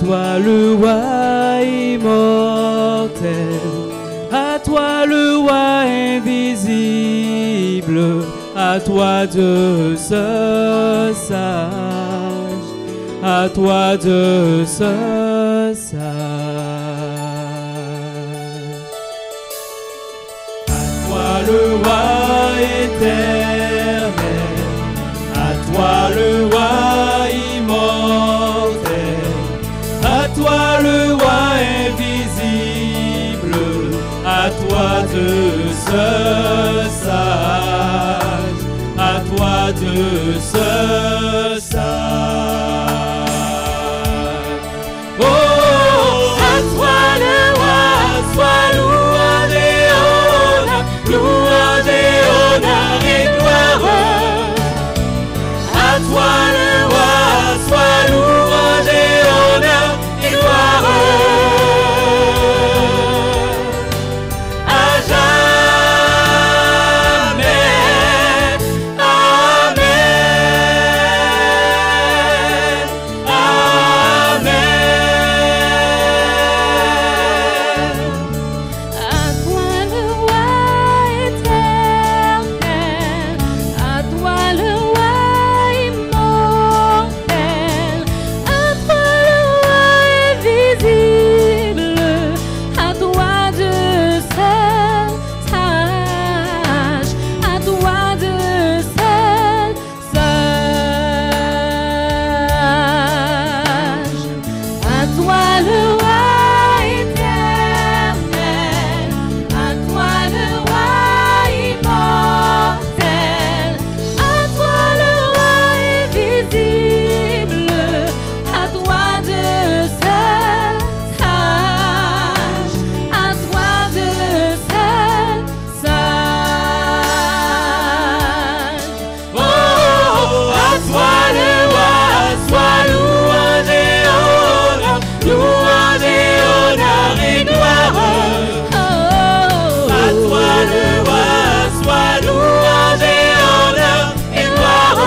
toi le roi immortel, à toi le roi invisible, à toi Dieu seul sage, à toi Dieu seul sage. À toi le roi éternel, à toi le roi immortel, à toi le roi invisible, à toi Dieu seul sage, à toi Dieu seul sage. Oh, à toi le roi, sois louange et honneur, louange et honneur et gloire. À toi le roi, sois louange et honneur et gloire. À jamais. Amen. Amen. À toi le roi éternel, à toi le roi immortel, à toi le roi invisible, à toi Dieu seul sage, à toi Dieu seul sage. À toi le roi éternel, à toi le roi immortel, à toi le roi invisible, à toi Dieu seul sage, à toi Dieu seul sage. Oh, à toi le roi, sois louange et honneur, louange et honneur et gloire. À toi le roi, sois louange et honneur et gloire.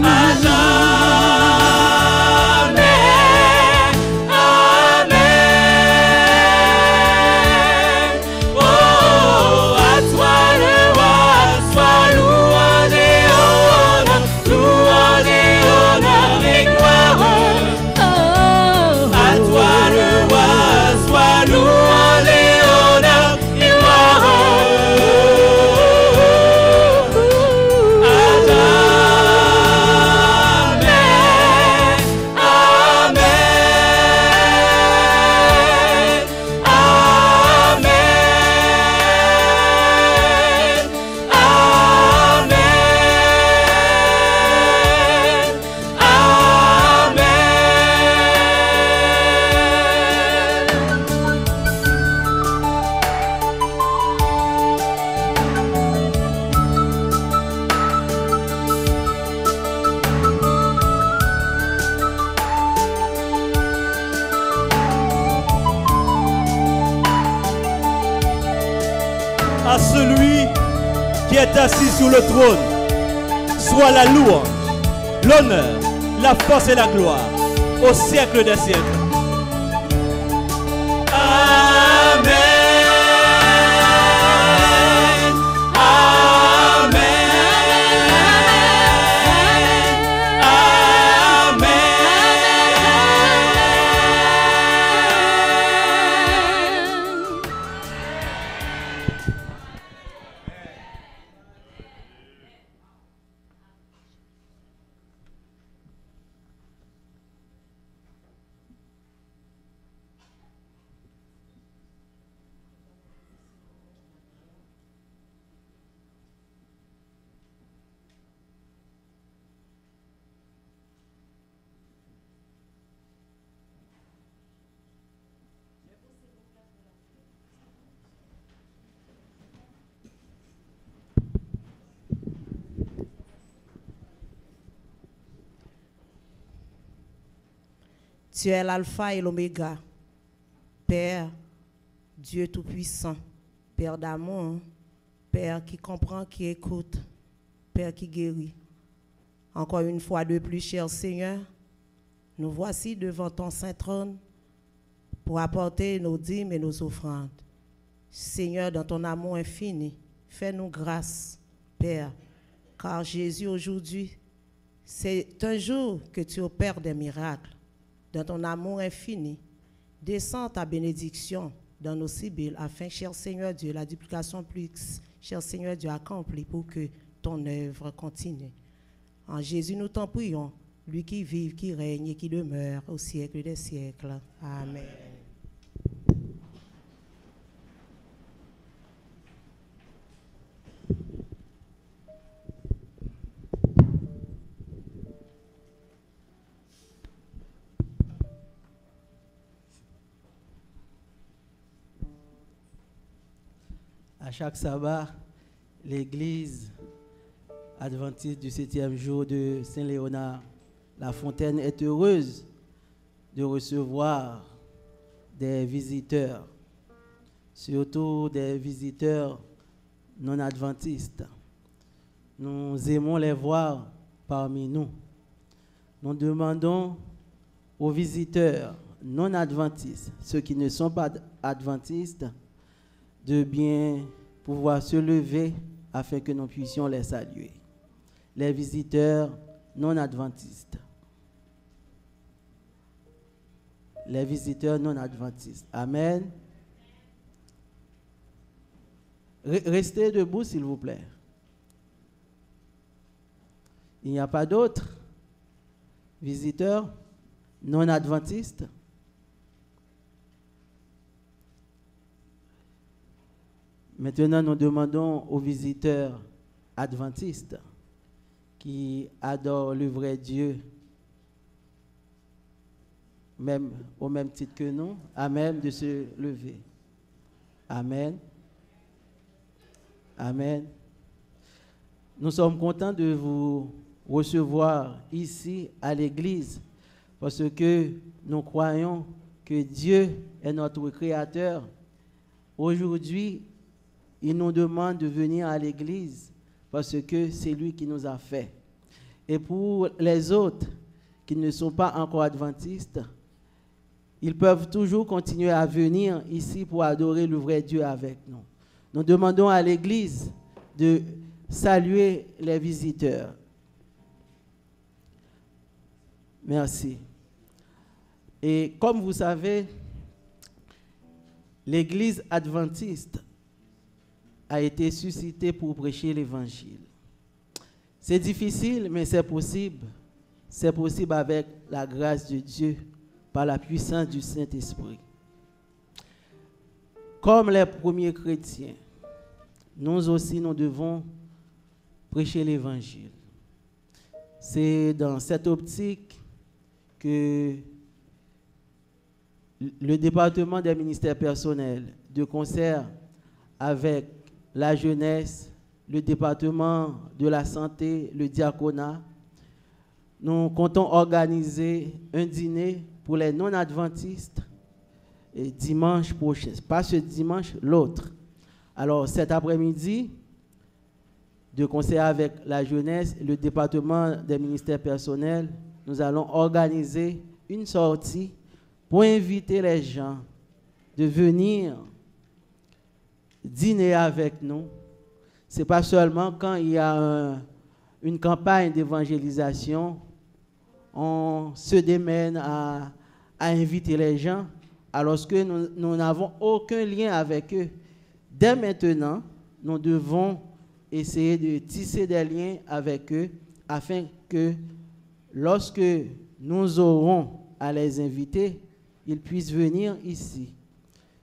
À jamais. Amen. Oh, à toi le roi, sois louange et honneur, louange et honneur et gloire. À toi le roi, sois louange et honneur et gloire. À jamais. Amen. À celui qui est assis sur le trône, soit la louange, l'honneur, la force et la gloire au siècle des siècles. Amen. Amen. Tu es l'alpha et l'oméga, Père, Dieu Tout-Puissant, Père d'amour, Père qui comprend, qui écoute, Père qui guérit. Encore une fois de plus, cher Seigneur, nous voici devant ton saint trône pour apporter nos dîmes et nos offrandes. Seigneur, dans ton amour infini, fais-nous grâce, Père, car Jésus, aujourd'hui, c'est un jour que tu opères des miracles. Dans ton amour infini, descends ta bénédiction dans nos sibylles, afin, cher Seigneur Dieu, la duplication plus, cher Seigneur Dieu, accomplie pour que ton œuvre continue. En Jésus, nous t'en prions, lui qui vive, qui règne et qui demeure au siècle des siècles. Amen. À chaque sabbat, l'église adventiste du 7e jour de Saint-Léonard, la Fontaine est heureuse de recevoir des visiteurs, surtout des visiteurs non adventistes. Nous aimons les voir parmi nous. Nous demandons aux visiteurs non adventistes, ceux qui ne sont pas adventistes, de bien pouvoir se lever afin que nous puissions les saluer. Les visiteurs non adventistes. Les visiteurs non adventistes. Amen. Restez debout, s'il vous plaît. Il n'y a pas d'autres visiteurs non adventistes. Maintenant, nous demandons aux visiteurs adventistes qui adorent le vrai Dieu, même au même titre que nous, Amen, de se lever. Amen. Amen. Nous sommes contents de vous recevoir ici à l'église parce que nous croyons que Dieu est notre Créateur. Aujourd'hui, il nous demande de venir à l'église parce que c'est lui qui nous a fait. Et pour les autres qui ne sont pas encore adventistes, ils peuvent toujours continuer à venir ici pour adorer le vrai Dieu avec nous. Nous demandons à l'église de saluer les visiteurs. Merci. Et comme vous savez, l'église adventiste a été suscité pour prêcher l'évangile. C'est difficile, mais c'est possible. C'est possible avec la grâce de Dieu, par la puissance du Saint-Esprit. Comme les premiers chrétiens, nous aussi, nous devons prêcher l'évangile. C'est dans cette optique que le département des ministères personnels, de concert avec la jeunesse, le département de la santé, le diaconat, nous comptons organiser un dîner pour les non-adventistes dimanche prochain. Pas ce dimanche, l'autre. Alors cet après-midi, de concert avec la jeunesse, le département des ministères personnels, nous allons organiser une sortie pour inviter les gens de venir dîner avec nous. Ce n'est pas seulement quand il y a une campagne d'évangélisation, on se démène à inviter les gens, alors que nous n'avons aucun lien avec eux. Dès maintenant, nous devons essayer de tisser des liens avec eux afin que lorsque nous aurons à les inviter, ils puissent venir ici.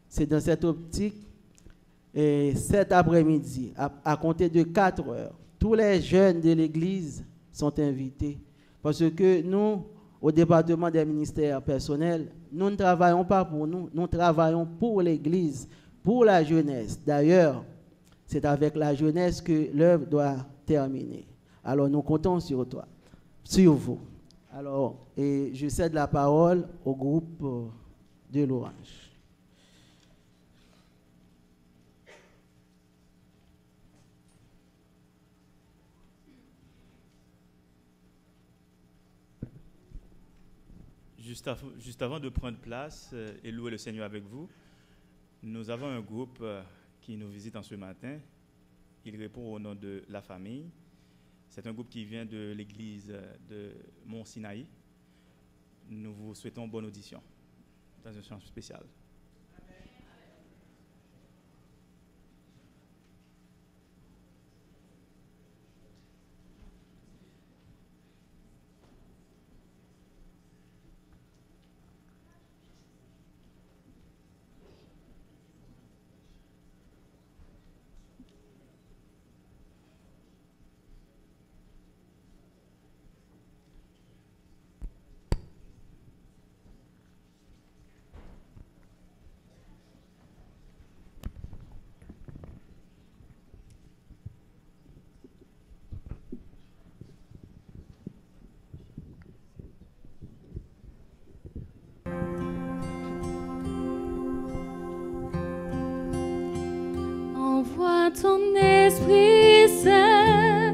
C'est dans cette optique. Et cet après-midi, à compter de 4 heures, tous les jeunes de l'Église sont invités. Parce que nous, au département des ministères personnels, nous ne travaillons pas pour nous, nous travaillons pour l'Église, pour la jeunesse. D'ailleurs, c'est avec la jeunesse que l'œuvre doit terminer. Alors nous comptons sur toi, sur vous. Alors, et je cède la parole au groupe de louanges. Juste avant de prendre place et louer le Seigneur avec vous, nous avons un groupe qui nous visite en ce matin. Il répond au nom de la famille. C'est un groupe qui vient de l'église de Mont-Sinaï. Nous vous souhaitons bonne audition dans un chant spécial. Envoie ton Esprit Saint,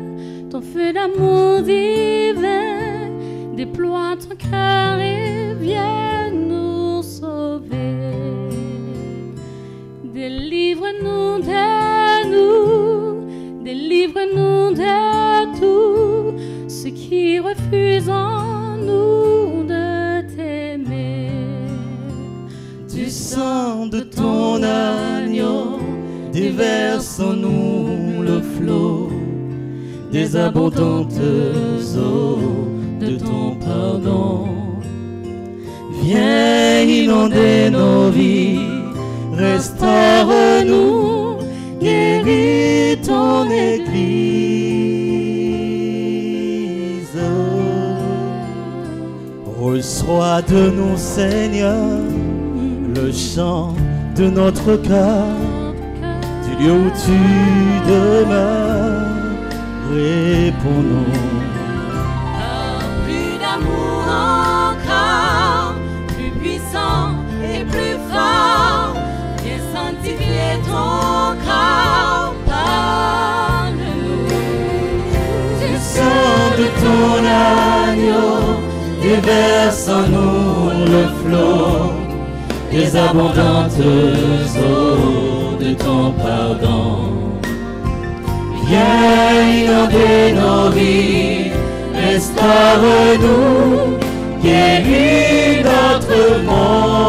ton feu d'amour divin, déploie ton cœur et viens nous sauver. Délivre-nous de nous, délivre-nous de tout ce qui refuse en nous de t'aimer. Du sang de ton agneau, déverse en nous le flot des abondantes eaux de ton pardon. Viens inonder nos vies, restaure-nous, guéris ton Église. Reçois de nous, Seigneur, le chant de notre cœur, du lieu où tu demeures, réponds-nous. Plus d'amour encore, plus puissant et plus fort, viens sanctifier ton corps, parle-nous. Du sang de ton agneau, déverse en nous le flot des abondantes eaux de ton pardon. Viens inonder nos vies, restaure-nous, guéris notre monde.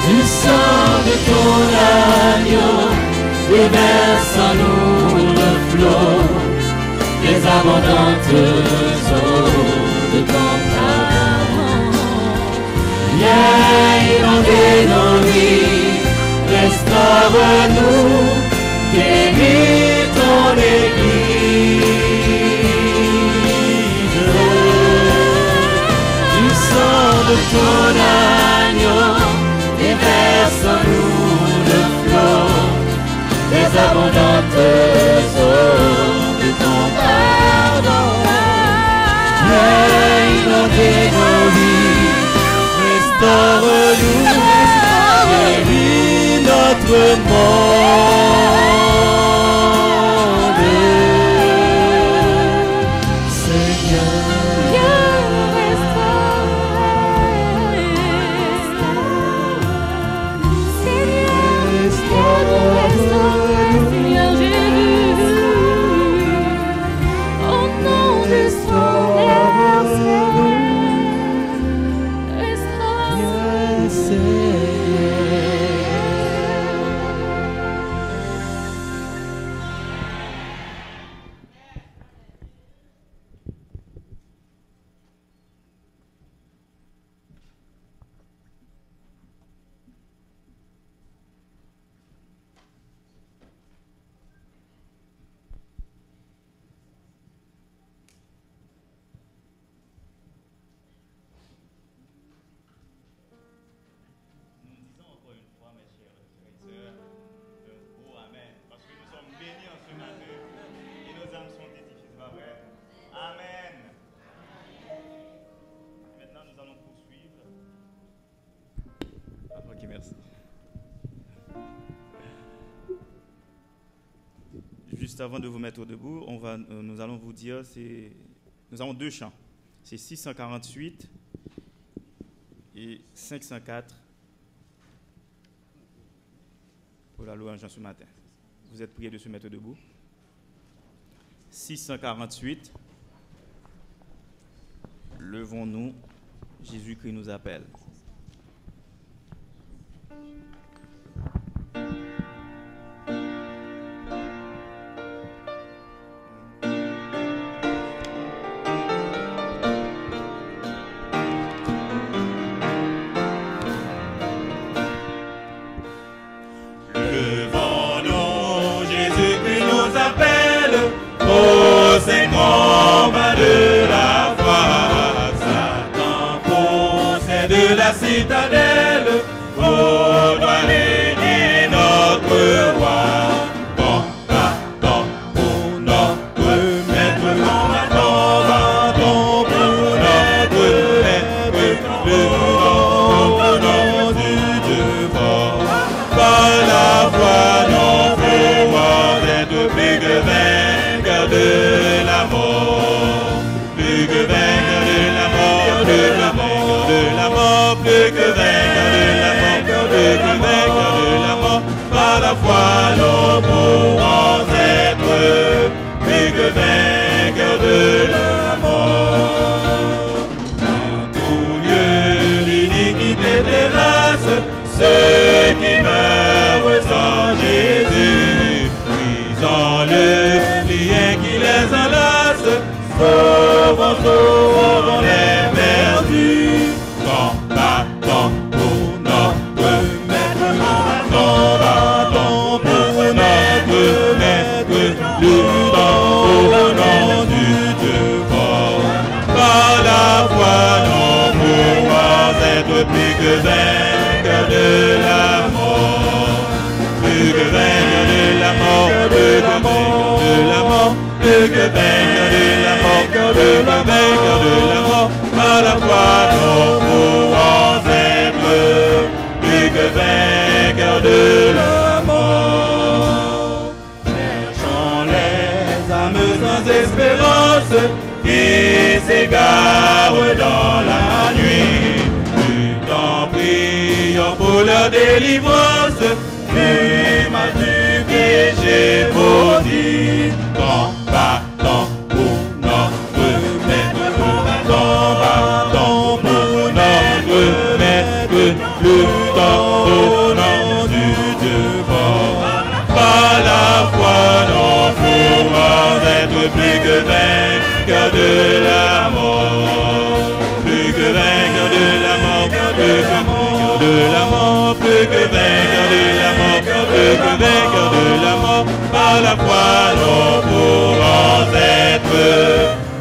Du sang de ton agneau, déverse en nous le flot des abondantes eaux de ton pardon. Viens inonder nos vies, restaure-nous, guéris ton Église. Du sang de ton agneau, déverse en nous le flot des abondantes eaux de ton pardon. Viens inonder nos vies, restaure-nous, guéris notre monde. Seigneur, Seigneur Jésus, au nom de son restaure. Juste avant de vous mettre debout, nous allons vous dire, nous avons 2 chants. C'est 648 et 504 pour la louange ce matin. Vous êtes priés de se mettre debout. 648. Levons-nous, Jésus-Christ nous appelle. Levons-nous, Jésus-Christ nous appelle, au segment de la foi. Satan possède la citadelle, faudra régner notre roi. Combattons pour notre maître, combattons pour notre maître, le nom du Dieu fort. Par la foi, nous pouvons être plus que vainqueurs de la mort, plus que vainqueurs de la mort, plus que vainqueurs de la mort, plus que vainqueurs de la mort, plus que vainqueurs de la mort. Par la foi, nous pouvons être plus que vainqueurs de la mort. En tout lieu, l'iniquité dérace ceux qui meurent sans Jésus, brisons le lien qui les enlace, sauvons les perdus. Combattons pour notre maître, combattons pour notre maître, luttons au nom du Dieu fort. Par la foi, nous pouvons être plus que vainqueurs de la mort, plus que vainqueurs de la mort, plus que vainqueurs de la mort, plus que vainqueurs de la mort, plus que vainqueurs de la mort. Par la foi, nous pouvons être plus que vainqueurs de la mort. Cherchons les âmes sans espérance qui s'égarent dans la nuit. Prions pour leur délivrance du mal du péché maudit. Combattons pour notre maître, combattons pour notre maître, luttons au nom du Dieu fort. Par la foi, nous pouvons être plus que vainqueurs de la mort, plus que vainqueurs de la mort, plus que vainqueurs de la mort, plus que vainqueurs de la mort, plus que vainqueurs de la mort. Par la foi, nous pourrons être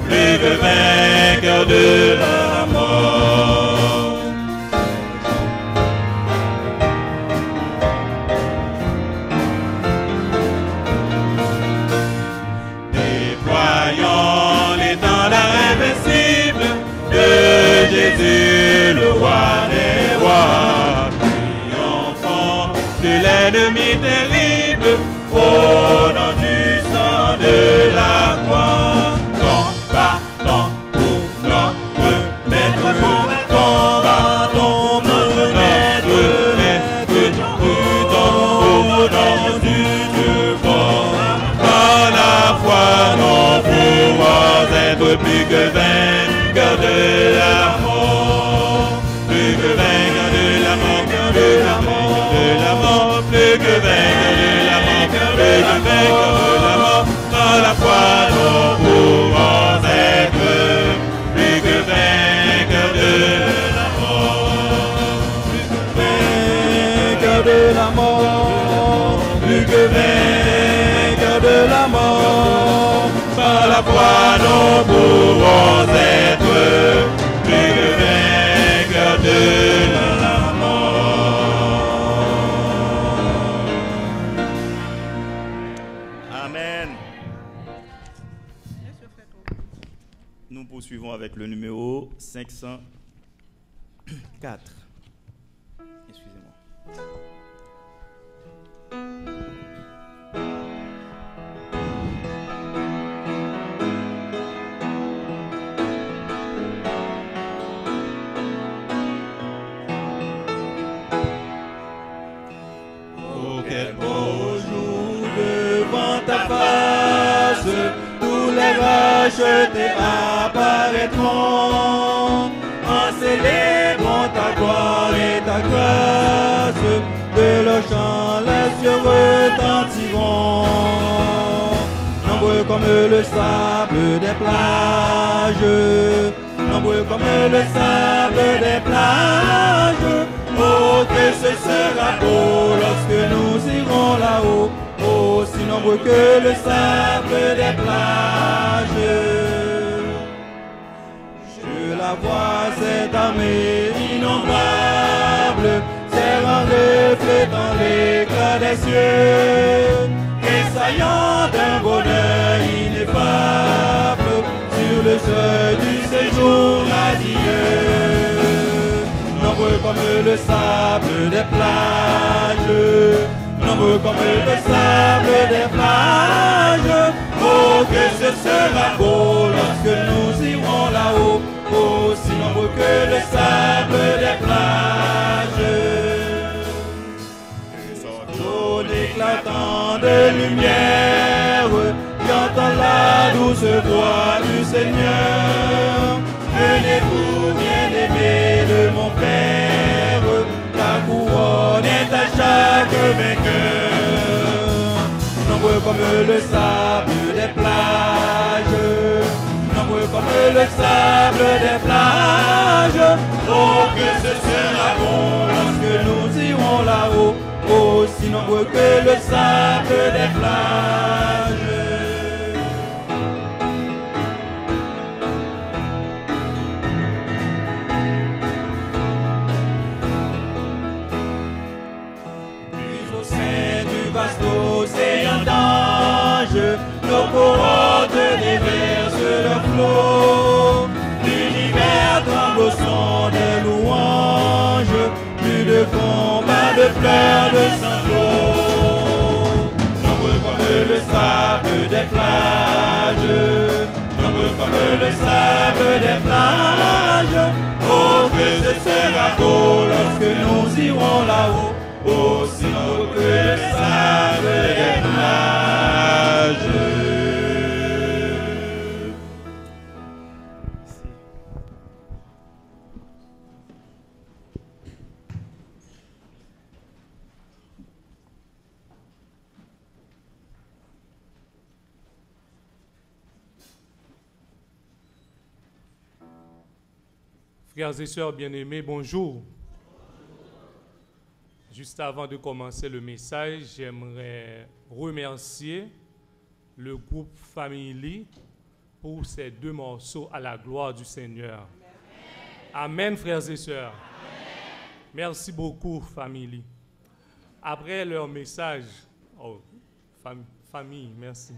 plus que vainqueurs de la mort. Déployons l'étendard invincible de Jésus, le roi des rois. Triomphant de l'ennemi terrible, au nom du sang de la croix. Combattons pour notre maître, combattons pour notre maître, luttons au nom du Dieu fort. Par la foi, nous pouvons être plus que vainqueurs de la mort, plus que vainqueurs de la mort, de la mort, de la mort, plus que vainqueurs de la mort, plus que vainqueurs de la mort. Par la foi, nous pouvons être plus que vainqueurs de la mort, plus que vainqueurs de la mort, plus que vainqueurs de la mort. Par la foi, nous pouvons être plus que vainqueurs de la mort. Amen. Nous poursuivons avec le numéro 504. Excusez-moi. rachetés apparaîtront, en célébrant ta gloire et ta grâce, de leur chant les cieux retentiront. Nombreux comme le sable des plages, nombreux comme le sable des plages. Oh, que ce sera beau lorsque nous irons là-haut, aussi nombreux que le sable des plages. Je la vois, cette armée innombrable, serrant, reflétant l'éclat des cieux, saillant d'un bonheur ineffable sur le seuil du séjour radieux. Nombreux comme le sable des plages, nombreux comme le sable des plages. Oh, que ce sera beau lorsque nous irons là-haut, aussi nombreux que le sable des plages. Éclatant de lumière, j'entends la douce voix du Seigneur. Venez-vous, bien-aimés de mon Père, la couronne est à chaque vainqueur. Nombreux comme le sable des plages, nombreux comme le sable des plages. Oh, que ce sera bon lorsque nous irons là-haut, aussi nombreux que le sable des plages. Puis au sein du vaste océan d'anges, nos couronnes déversent leurs flots. L'univers tremble au son des louanges, plus de combats, de pleurs, de sanglots. Nombreux comme le sable des plages, nombreux comme le sable des plages. Oh, que ce sera beau lorsque nous irons là-haut, aussi nombreux que le sable des plages. Frères et sœurs bien-aimés, bonjour. Juste avant de commencer le message, j'aimerais remercier le groupe Family pour ces 2 morceaux à la gloire du Seigneur. Amen, frères et sœurs. Merci beaucoup, Family. Après leur message, famille, merci.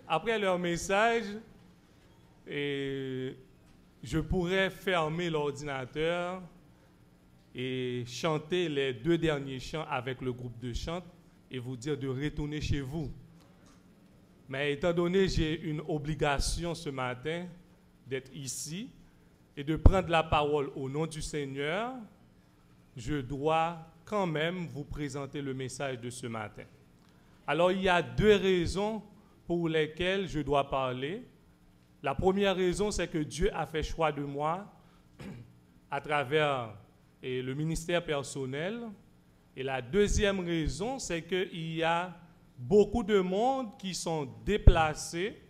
Après leur message, je pourrais fermer l'ordinateur et chanter les 2 derniers chants avec le groupe de chant et vous dire de retourner chez vous. Mais étant donné que j'ai une obligation ce matin d'être ici et de prendre la parole au nom du Seigneur, je dois quand même vous présenter le message de ce matin. Alors, il y a 2 raisons pour lesquelles je dois parler. La première raison, c'est que Dieu a fait choix de moi à travers le ministère personnel. Et la deuxième raison, c'est qu'il y a beaucoup de monde qui sont déplacés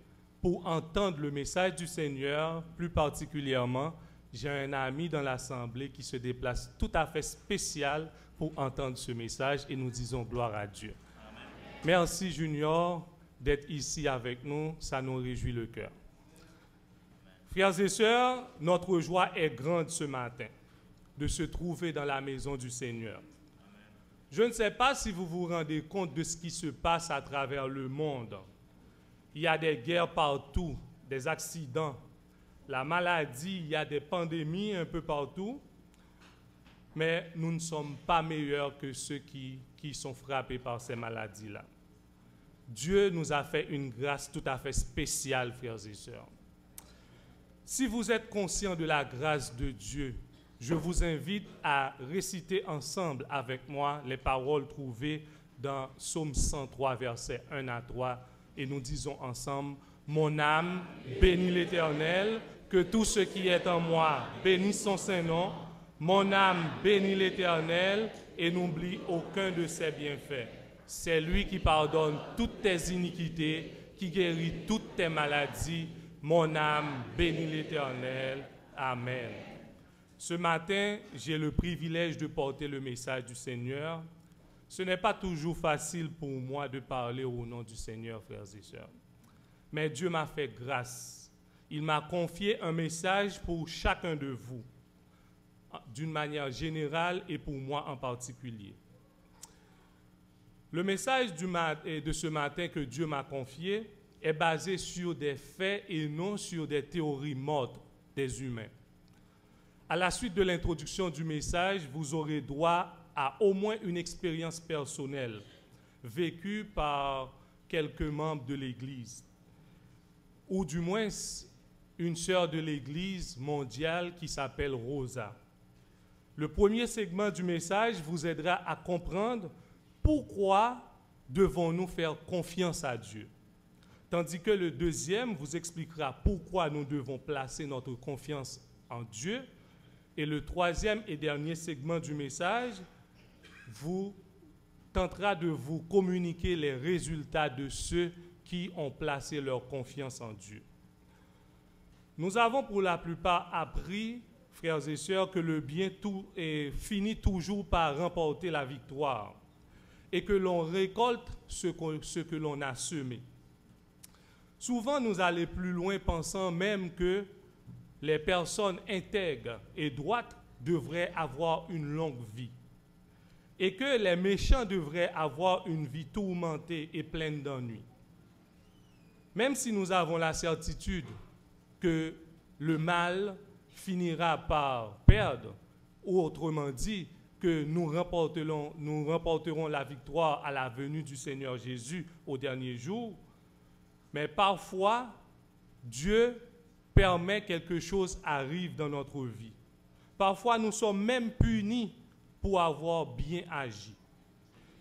pour entendre le message du Seigneur. Plus particulièrement, j'ai un ami dans l'Assemblée qui se déplace tout à fait spécial pour entendre ce message et nous disons gloire à Dieu. Amen. Merci Junior d'être ici avec nous, ça nous réjouit le cœur. Frères et sœurs, notre joie est grande ce matin de se trouver dans la maison du Seigneur. Je ne sais pas si vous vous rendez compte de ce qui se passe à travers le monde. Il y a des guerres partout, des accidents, la maladie, il y a des pandémies un peu partout. Mais nous ne sommes pas meilleurs que ceux qui sont frappés par ces maladies-là. Dieu nous a fait une grâce tout à fait spéciale, frères et sœurs. Si vous êtes conscients de la grâce de Dieu, je vous invite à réciter ensemble avec moi les paroles trouvées dans Psaume 103, versets 1 à 3 et nous disons ensemble, mon âme bénit l'Éternel, que tout ce qui est en moi bénisse son Saint-Nom. Mon âme bénit l'Éternel et n'oublie aucun de ses bienfaits. C'est lui qui pardonne toutes tes iniquités, qui guérit toutes tes maladies. Mon âme bénit l'Éternel. Amen. Ce matin, j'ai le privilège de porter le message du Seigneur. Ce n'est pas toujours facile pour moi de parler au nom du Seigneur, frères et sœurs. Mais Dieu m'a fait grâce. Il m'a confié un message pour chacun de vous, d'une manière générale et pour moi en particulier. Le message de ce matin que Dieu m'a confié est basé sur des faits et non sur des théories mortes des humains. À la suite de l'introduction du message, vous aurez droit à au moins une expérience personnelle vécue par quelques membres de l'Église, ou du moins une sœur de l'Église mondiale qui s'appelle Rosa. Le premier segment du message vous aidera à comprendre pourquoi devons-nous faire confiance à Dieu, tandis que le deuxième vous expliquera pourquoi nous devons placer notre confiance en Dieu, et le troisième et dernier segment du message vous tentera de vous communiquer les résultats de ceux qui ont placé leur confiance en Dieu. Nous avons pour la plupart appris, frères et sœurs, que le bien finit toujours par remporter la victoire et que l'on récolte ce que l'on a semé. Souvent, nous allons plus loin pensant même que les personnes intègres et droites devraient avoir une longue vie et que les méchants devraient avoir une vie tourmentée et pleine d'ennuis. Même si nous avons la certitude que le mal finira par perdre, ou autrement dit, que nous remporterons la victoire à la venue du Seigneur Jésus au dernier jour, mais parfois, Dieu permet quelque chose arrive dans notre vie. Parfois, nous sommes même punis pour avoir bien agi.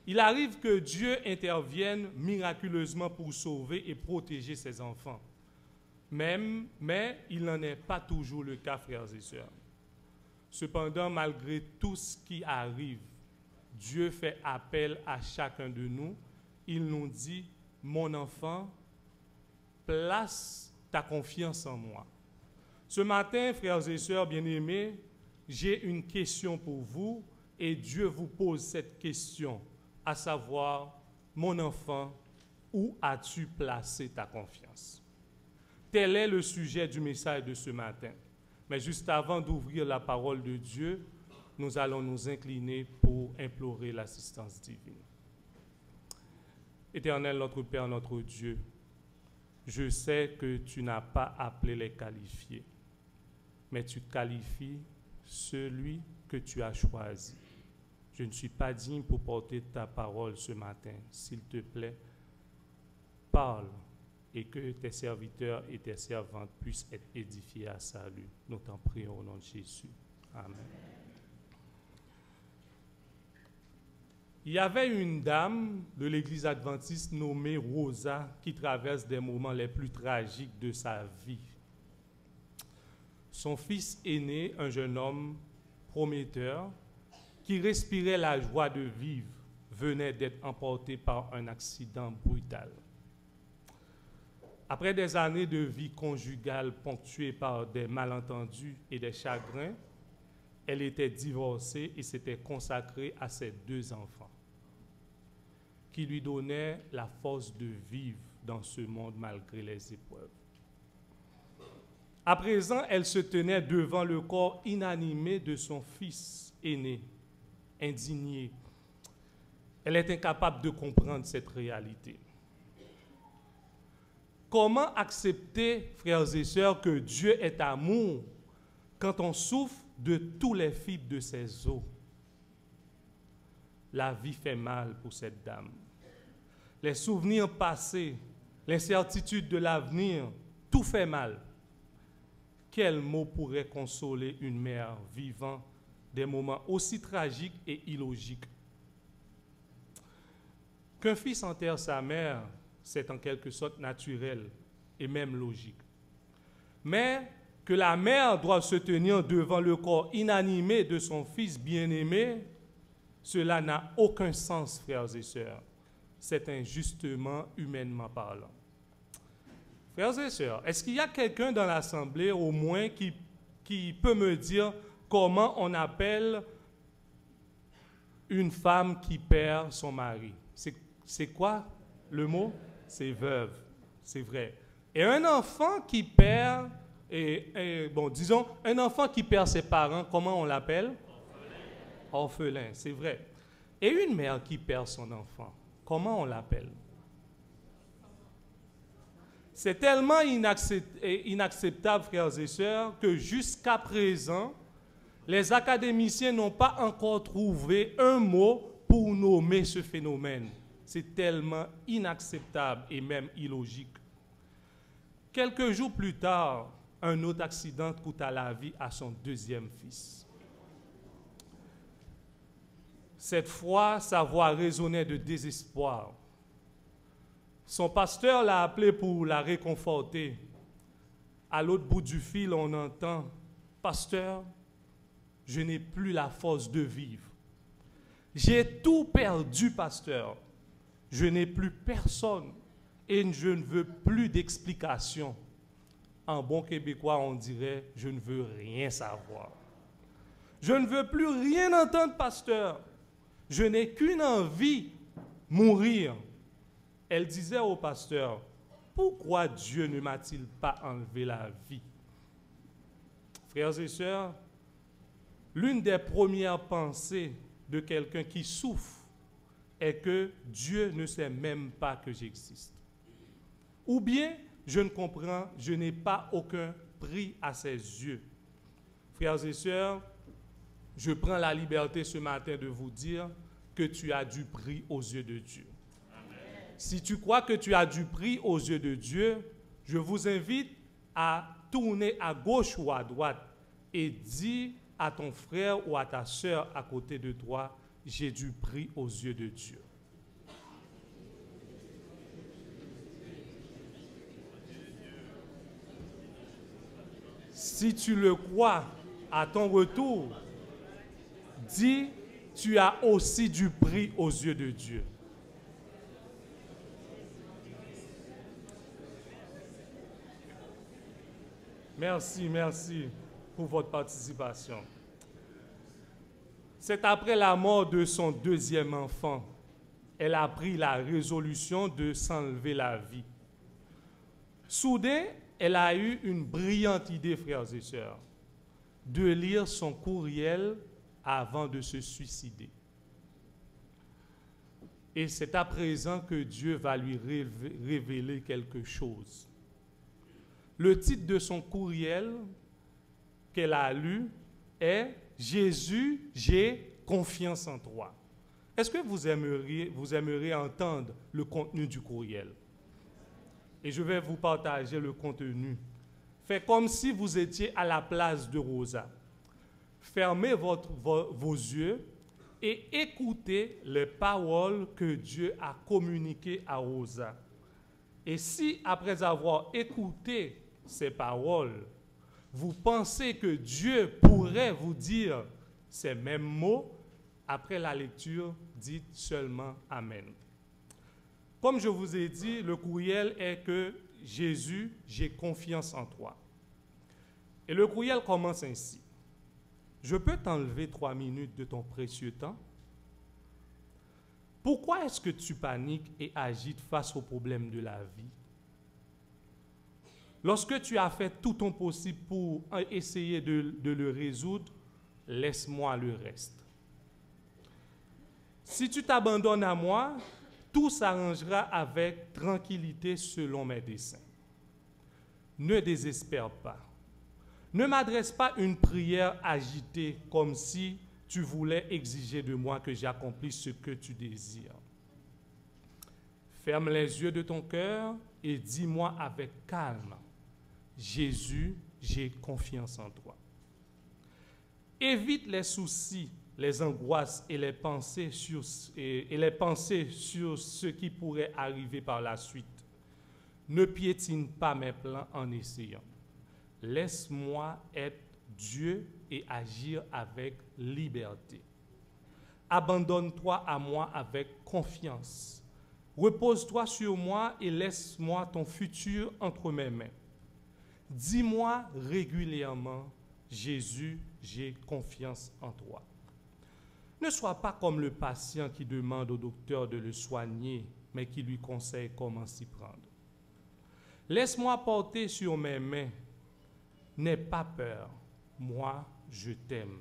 Il arrive que Dieu intervienne miraculeusement pour sauver et protéger ses enfants. Mais il n'en est pas toujours le cas, frères et sœurs. Cependant, malgré tout ce qui arrive, Dieu fait appel à chacun de nous. Il nous dit, mon enfant, place ta confiance en moi. Ce matin, frères et sœurs bien-aimés, j'ai une question pour vous et Dieu vous pose cette question, à savoir, mon enfant, où as-tu placé ta confiance? Tel est le sujet du message de ce matin. Mais juste avant d'ouvrir la parole de Dieu, nous allons nous incliner pour implorer l'assistance divine. Éternel, notre Père, notre Dieu, je sais que tu n'as pas appelé les qualifiés, mais tu qualifies celui que tu as choisi. Je ne suis pas digne pour porter ta parole ce matin. S'il te plaît, parle et que tes serviteurs et tes servantes puissent être édifiés à salut. Nous t'en prions au nom de Jésus. Amen. Il y avait une dame de l'église adventiste nommée Rosa qui traverse des moments les plus tragiques de sa vie. Son fils aîné, un jeune homme prometteur, qui respirait la joie de vivre, venait d'être emporté par un accident brutal. Après des années de vie conjugale ponctuées par des malentendus et des chagrins, elle était divorcée et s'était consacrée à ses 2 enfants, qui lui donnaient la force de vivre dans ce monde malgré les épreuves. À présent, elle se tenait devant le corps inanimé de son fils aîné, indignée. Elle est incapable de comprendre cette réalité. Comment accepter, frères et sœurs, que Dieu est amour quand on souffre de tous les fibres de ses os? La vie fait mal pour cette dame. Les souvenirs passés, l'incertitude de l'avenir, tout fait mal. Quel mot pourrait consoler une mère vivant des moments aussi tragiques et illogiques? Qu'un fils enterre sa mère, c'est en quelque sorte naturel et même logique. Mais que la mère doive se tenir devant le corps inanimé de son fils bien-aimé, cela n'a aucun sens, frères et sœurs. C'est injustement, humainement parlant. Frères et sœurs, est-ce qu'il y a quelqu'un dans l'Assemblée au moins qui peut me dire comment on appelle une femme qui perd son mari? C'est quoi le mot? C'est veuve, c'est vrai. Et un enfant qui perd, disons, un enfant qui perd ses parents, comment on l'appelle? Orphelin, c'est vrai. Et une mère qui perd son enfant, comment on l'appelle? C'est tellement inacceptable, frères et sœurs, que jusqu'à présent, les académiciens n'ont pas encore trouvé un mot pour nommer ce phénomène. C'est tellement inacceptable et même illogique. Quelques jours plus tard, un autre accident coûta la vie à son deuxième fils. Cette fois, sa voix résonnait de désespoir. Son pasteur l'a appelé pour la réconforter. À l'autre bout du fil, on entend « Pasteur, je n'ai plus la force de vivre. J'ai tout perdu, pasteur. Je n'ai plus personne et je ne veux plus d'explications. » En bon québécois, on dirait « Je ne veux rien savoir. Je ne veux plus rien entendre, pasteur. Je n'ai qu'une envie, mourir. » Elle disait au pasteur, « Pourquoi Dieu ne m'a-t-il pas enlevé la vie? » Frères et sœurs, l'une des premières pensées de quelqu'un qui souffre est que Dieu ne sait même pas que j'existe. Ou bien, je ne comprends, je n'ai pas aucun prix à ses yeux. Frères et sœurs, je prends la liberté ce matin de vous dire que tu as du prix aux yeux de Dieu. Si tu crois que tu as du prix aux yeux de Dieu, je vous invite à tourner à gauche ou à droite et dire à ton frère ou à ta sœur à côté de toi, j'ai du prix aux yeux de Dieu. Si tu le crois à ton retour, dis, tu as aussi du prix aux yeux de Dieu. Merci pour votre participation. C'est après la mort de son deuxième enfant, elle a pris la résolution de s'enlever la vie. Soudain, elle a eu une brillante idée, frères et sœurs, de lire son courriel avant de se suicider. Et c'est à présent que Dieu va lui révéler quelque chose. Le titre de son courriel qu'elle a lu est « Jésus, j'ai confiance en toi ». Est-ce que vous aimeriez entendre le contenu du courriel? Et je vais vous partager le contenu. Faites comme si vous étiez à la place de Rosa. Fermez vos yeux et écoutez les paroles que Dieu a communiquées à Rosa. Et si, après avoir écouté ces paroles, vous pensez que Dieu pourrait vous dire ces mêmes mots, après la lecture, dites seulement Amen. Comme je vous ai dit, le courriel est que Jésus, j'ai confiance en toi. Et le courriel commence ainsi. Je peux t'enlever 3 minutes de ton précieux temps? Pourquoi est-ce que tu paniques et agites face aux problèmes de la vie? Lorsque tu as fait tout ton possible pour essayer de le résoudre, laisse-moi le reste. Si tu t'abandonnes à moi, tout s'arrangera avec tranquillité selon mes desseins. Ne désespère pas. Ne m'adresse pas une prière agitée comme si tu voulais exiger de moi que j'accomplisse ce que tu désires. Ferme les yeux de ton cœur et dis-moi avec calme, Jésus, j'ai confiance en toi. Évite les soucis les angoisses et les pensées sur ce qui pourrait arriver par la suite. Ne piétine pas mes plans en essayant. Laisse-moi être Dieu et agir avec liberté. Abandonne-toi à moi avec confiance. Repose-toi sur moi et laisse-moi ton futur entre mes mains. Dis-moi régulièrement, Jésus, j'ai confiance en toi. Ne sois pas comme le patient qui demande au docteur de le soigner, mais qui lui conseille comment s'y prendre. Laisse-moi porter sur mes mains. N'aie pas peur, moi je t'aime.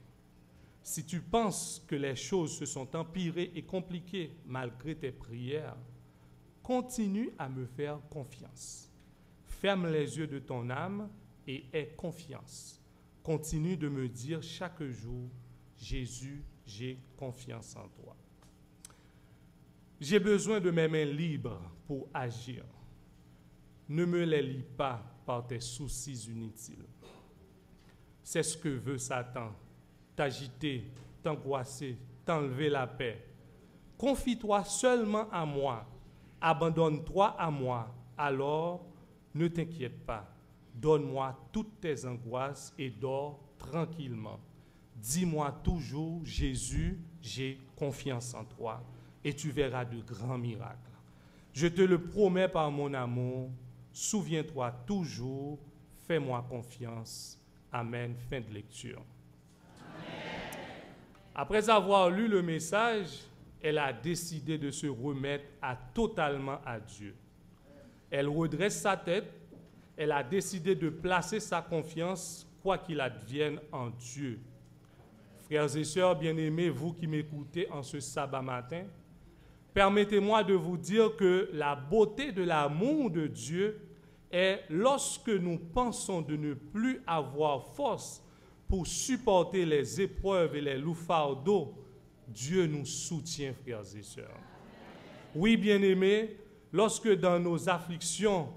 Si tu penses que les choses se sont empirées et compliquées malgré tes prières, continue à me faire confiance. Ferme les yeux de ton âme et aie confiance. Continue de me dire chaque jour, Jésus, j'ai confiance en toi. J'ai besoin de mes mains libres pour agir. Ne me les lie pas par tes soucis inutiles. C'est ce que veut Satan, t'agiter, t'angoisser, t'enlever la paix. Confie-toi seulement à moi, abandonne-toi à moi, alors ne t'inquiète pas. Donne-moi toutes tes angoisses et dors tranquillement. Dis-moi toujours, Jésus, j'ai confiance en toi et tu verras de grands miracles. Je te le promets par mon amour, souviens-toi toujours, fais-moi confiance. Amen. Fin de lecture. Amen. Après avoir lu le message, elle a décidé de se remettre totalement à Dieu. Elle redresse sa tête, elle a décidé de placer sa confiance, quoi qu'il advienne, en Dieu. Frères et sœurs bien-aimés, vous qui m'écoutez en ce sabbat matin, permettez-moi de vous dire que la beauté de l'amour de Dieu est lorsque nous pensons de ne plus avoir force pour supporter les épreuves et les loups-fardeaux, Dieu nous soutient, frères et sœurs. Oui, bien-aimés, lorsque dans nos afflictions,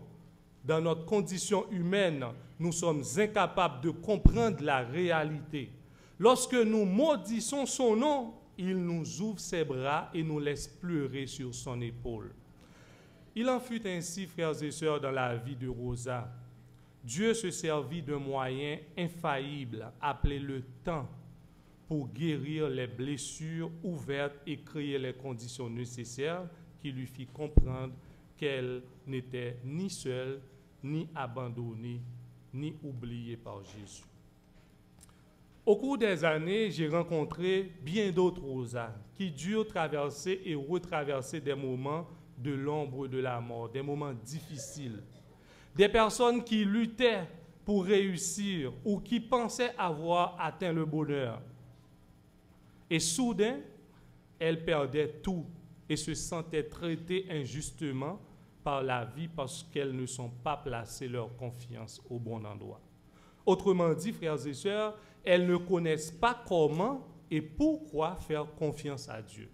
dans notre condition humaine, nous sommes incapables de comprendre la réalité, lorsque nous maudissons son nom, il nous ouvre ses bras et nous laisse pleurer sur son épaule. Il en fut ainsi, frères et sœurs, dans la vie de Rosa. Dieu se servit d'un moyen infaillible, appelé le temps, pour guérir les blessures ouvertes et créer les conditions nécessaires qui lui fit comprendre qu'elle n'était ni seule, ni abandonnée, ni oubliée par Jésus. Au cours des années, j'ai rencontré bien d'autres Rosas qui durent traverser et retraverser des moments de l'ombre de la mort, des moments difficiles. Des personnes qui luttaient pour réussir ou qui pensaient avoir atteint le bonheur. Et soudain, elles perdaient tout et se sentaient traitées injustement par la vie parce qu'elles ne sont pas placées leur confiance au bon endroit. Autrement dit, frères et sœurs, elles ne connaissent pas comment et pourquoi faire confiance à Dieu.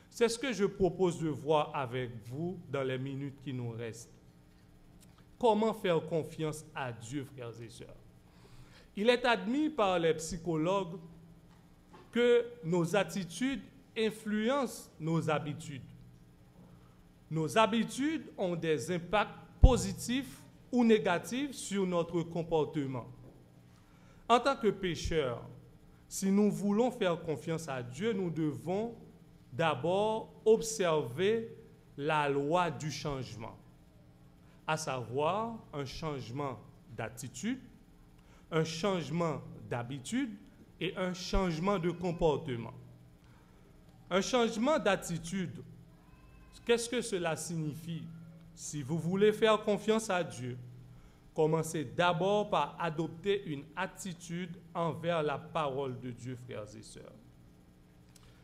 C'est ce que je propose de voir avec vous dans les minutes qui nous restent. Comment faire confiance à Dieu, frères et sœurs? Il est admis par les psychologues que nos attitudes influencent nos habitudes. Nos habitudes ont des impacts positifs ou négatifs sur notre comportement. En tant que pécheurs, si nous voulons faire confiance à Dieu, nous devons d'abord observer la loi du changement, à savoir un changement d'attitude, un changement d'habitude et un changement de comportement. Un changement d'attitude, qu'est-ce que cela signifie? Si vous voulez faire confiance à Dieu, commencez d'abord par adopter une attitude envers la parole de Dieu, frères et sœurs.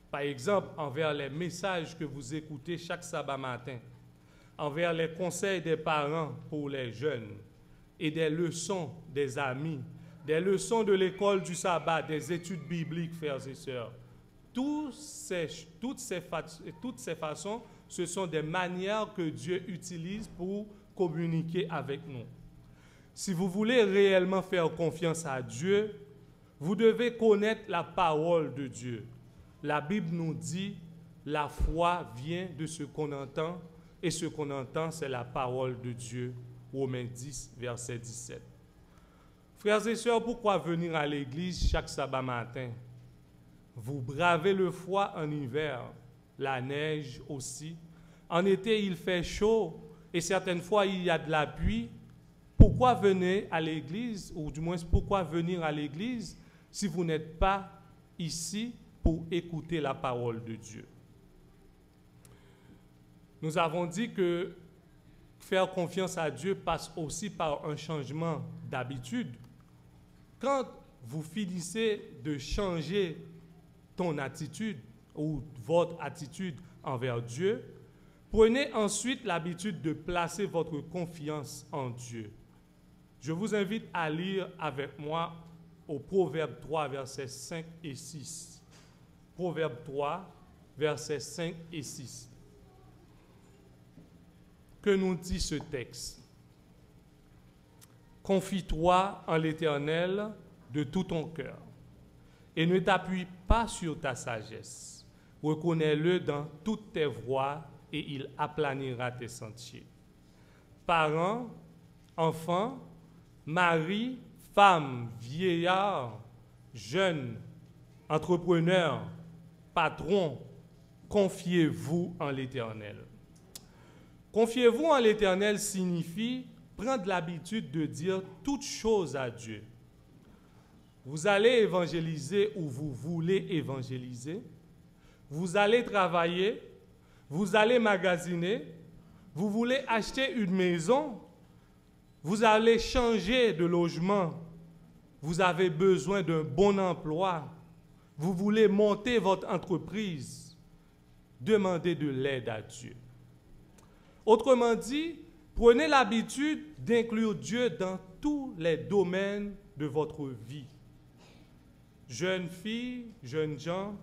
Par exemple, envers les messages que vous écoutez chaque sabbat matin, envers les conseils des parents pour les jeunes et des leçons des amis, des leçons de l'école du sabbat, des études bibliques, frères et sœurs. Toutes ces façons, ce sont des manières que Dieu utilise pour communiquer avec nous. Si vous voulez réellement faire confiance à Dieu, vous devez connaître la parole de Dieu. la Bible nous dit la foi vient de ce qu'on entend, et ce qu'on entend, c'est la parole de Dieu. Romains 10, verset 17. Frères et sœurs, pourquoi venir à l'église chaque sabbat matin? Vous bravez le froid en hiver, la neige aussi. En été, il fait chaud et certaines fois, il y a de la pluie. Pourquoi venir à l'église, ou du moins pourquoi venir à l'église si vous n'êtes pas ici pour écouter la parole de Dieu? Nous avons dit que faire confiance à Dieu passe aussi par un changement d'habitude. Quand vous finissez de changer ton attitude ou votre attitude envers Dieu, prenez ensuite l'habitude de placer votre confiance en Dieu. Je vous invite à lire avec moi au Proverbe 3, versets 5 et 6. Proverbe 3, versets 5 et 6. Que nous dit ce texte? Confie-toi en l'Éternel de tout ton cœur et ne t'appuie pas sur ta sagesse. Reconnais-le dans toutes tes voies et il aplanira tes sentiers. Parents, enfants, mari, femme, vieillard, jeunes, entrepreneurs, patrons, confiez-vous en l'Éternel. Confiez-vous en l'Éternel signifie prendre l'habitude de dire toutes choses à Dieu. Vous allez évangéliser ou vous voulez évangéliser. Vous allez travailler. Vous allez magasiner. Vous voulez acheter une maison. Vous allez changer de logement. Vous avez besoin d'un bon emploi. Vous voulez monter votre entreprise. Demandez de l'aide à Dieu. Autrement dit, prenez l'habitude d'inclure Dieu dans tous les domaines de votre vie. Jeunes filles, jeunes gens,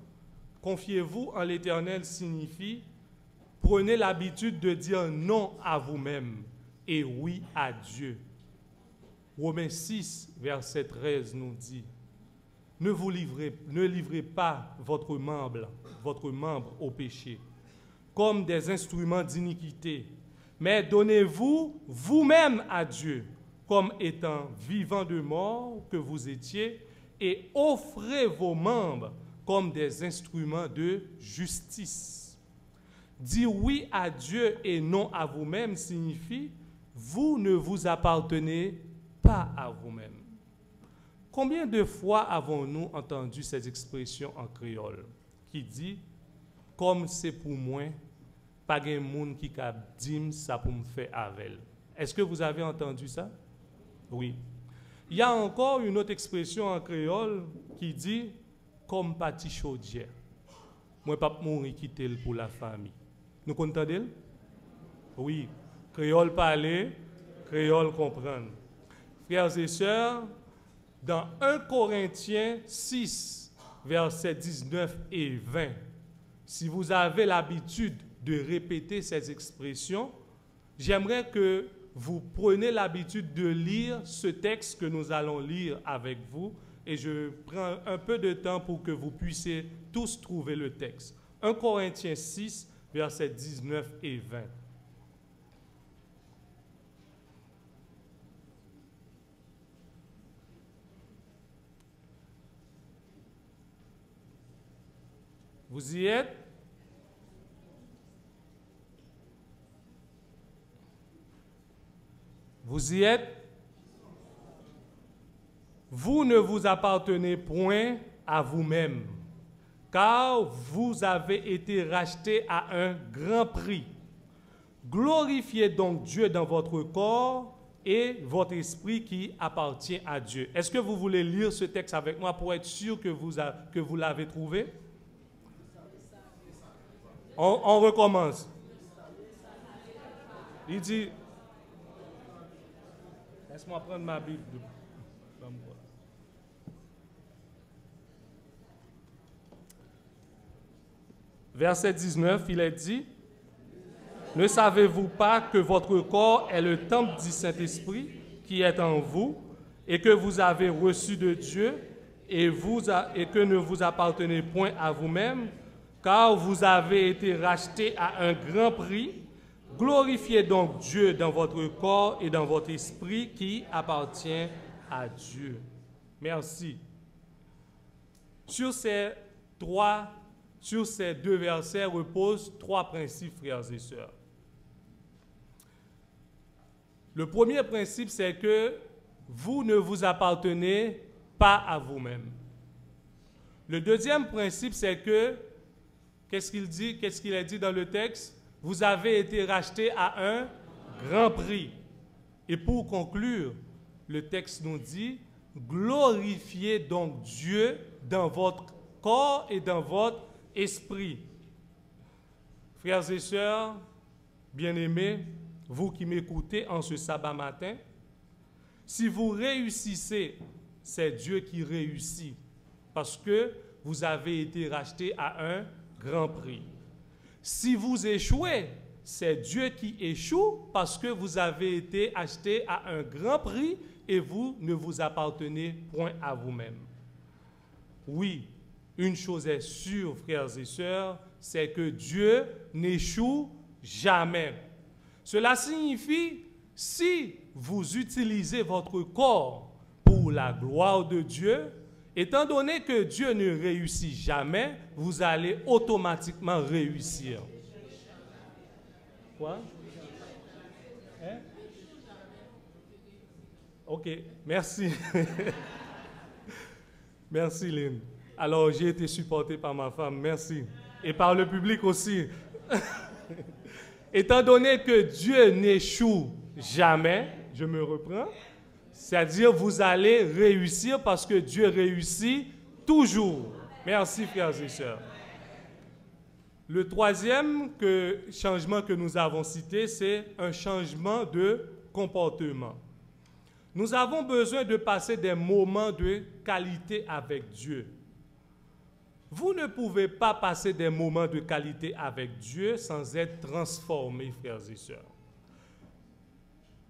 confiez-vous en l'Éternel signifie prenez l'habitude de dire non à vous-même et oui à Dieu. Romains 6, verset 13 nous dit, ne livrez pas votre membre au péché comme des instruments d'iniquité, mais donnez-vous vous-même à Dieu comme étant vivants de mort que vous étiez et offrez vos membres comme des instruments de justice. Dire oui à Dieu et non à vous-même signifie vous ne vous appartenez pas à vous-même. Combien de fois avons-nous entendu ces expressions en créole qui dit comme c'est pour moi, pas de monde qui a dit ça pour me faire avec. Est-ce que vous avez entendu ça? Oui. Il y a encore une autre expression en créole qui dit comme pati chaudière. Moi pas mourir quitter pour la famille. Nous comprenez? Oui. Créole parler, créole comprendre. Frères et sœurs, dans 1 Corinthiens 6, versets 19 et 20, si vous avez l'habitude de répéter ces expressions, j'aimerais que vous preniez l'habitude de lire ce texte que nous allons lire avec vous et je prends un peu de temps pour que vous puissiez tous trouver le texte. 1 Corinthiens 6, versets 19 et 20. Vous y êtes? Vous y êtes? Vous ne vous appartenez point à vous-même, car vous avez été rachetés à un grand prix. Glorifiez donc Dieu dans votre corps et votre esprit qui appartient à Dieu. Est-ce que vous voulez lire ce texte avec moi pour être sûr que vous l'avez trouvé? On recommence. Il dit... Laisse-moi prendre ma Bible. Verset 19, il est dit, « Ne savez-vous pas que votre corps est le temple du Saint-Esprit qui est en vous et que vous avez reçu de Dieu et que ne vous appartenez point à vous-même, car vous avez été rachetés à un grand prix. Glorifiez donc Dieu dans votre corps et dans votre esprit qui appartient à Dieu. Merci. Sur ces deux versets reposent trois principes, frères et sœurs. Le premier principe, c'est que vous ne vous appartenez pas à vous-même. Le deuxième principe, c'est que, qu'est-ce qu'il est dit dans le texte? Vous avez été rachetés à un grand prix. Et pour conclure, le texte nous dit, glorifiez donc Dieu dans votre corps et dans votre esprit. Frères et sœurs, bien-aimés, vous qui m'écoutez en ce sabbat matin, si vous réussissez, c'est Dieu qui réussit, parce que vous avez été rachetés à un grand prix. Si vous échouez, c'est Dieu qui échoue, parce que vous avez été achetés à un grand prix et vous ne vous appartenez point à vous-même. Oui, une chose est sûre, frères et sœurs, c'est que Dieu n'échoue jamais. Cela signifie, si vous utilisez votre corps pour la gloire de Dieu, étant donné que Dieu ne réussit jamais, vous allez automatiquement réussir. Quoi? Hein? Ok, merci. Merci, Lynn. Alors, j'ai été supporté par ma femme, merci. Et par le public aussi. Étant donné que Dieu n'échoue jamais, je me reprends, c'est-à-dire vous allez réussir parce que Dieu réussit toujours. Merci, frères et sœurs. Le troisième changement que nous avons cité, c'est un changement de comportement. Nous avons besoin de passer des moments de qualité avec Dieu. Vous ne pouvez pas passer des moments de qualité avec Dieu sans être transformé, frères et sœurs.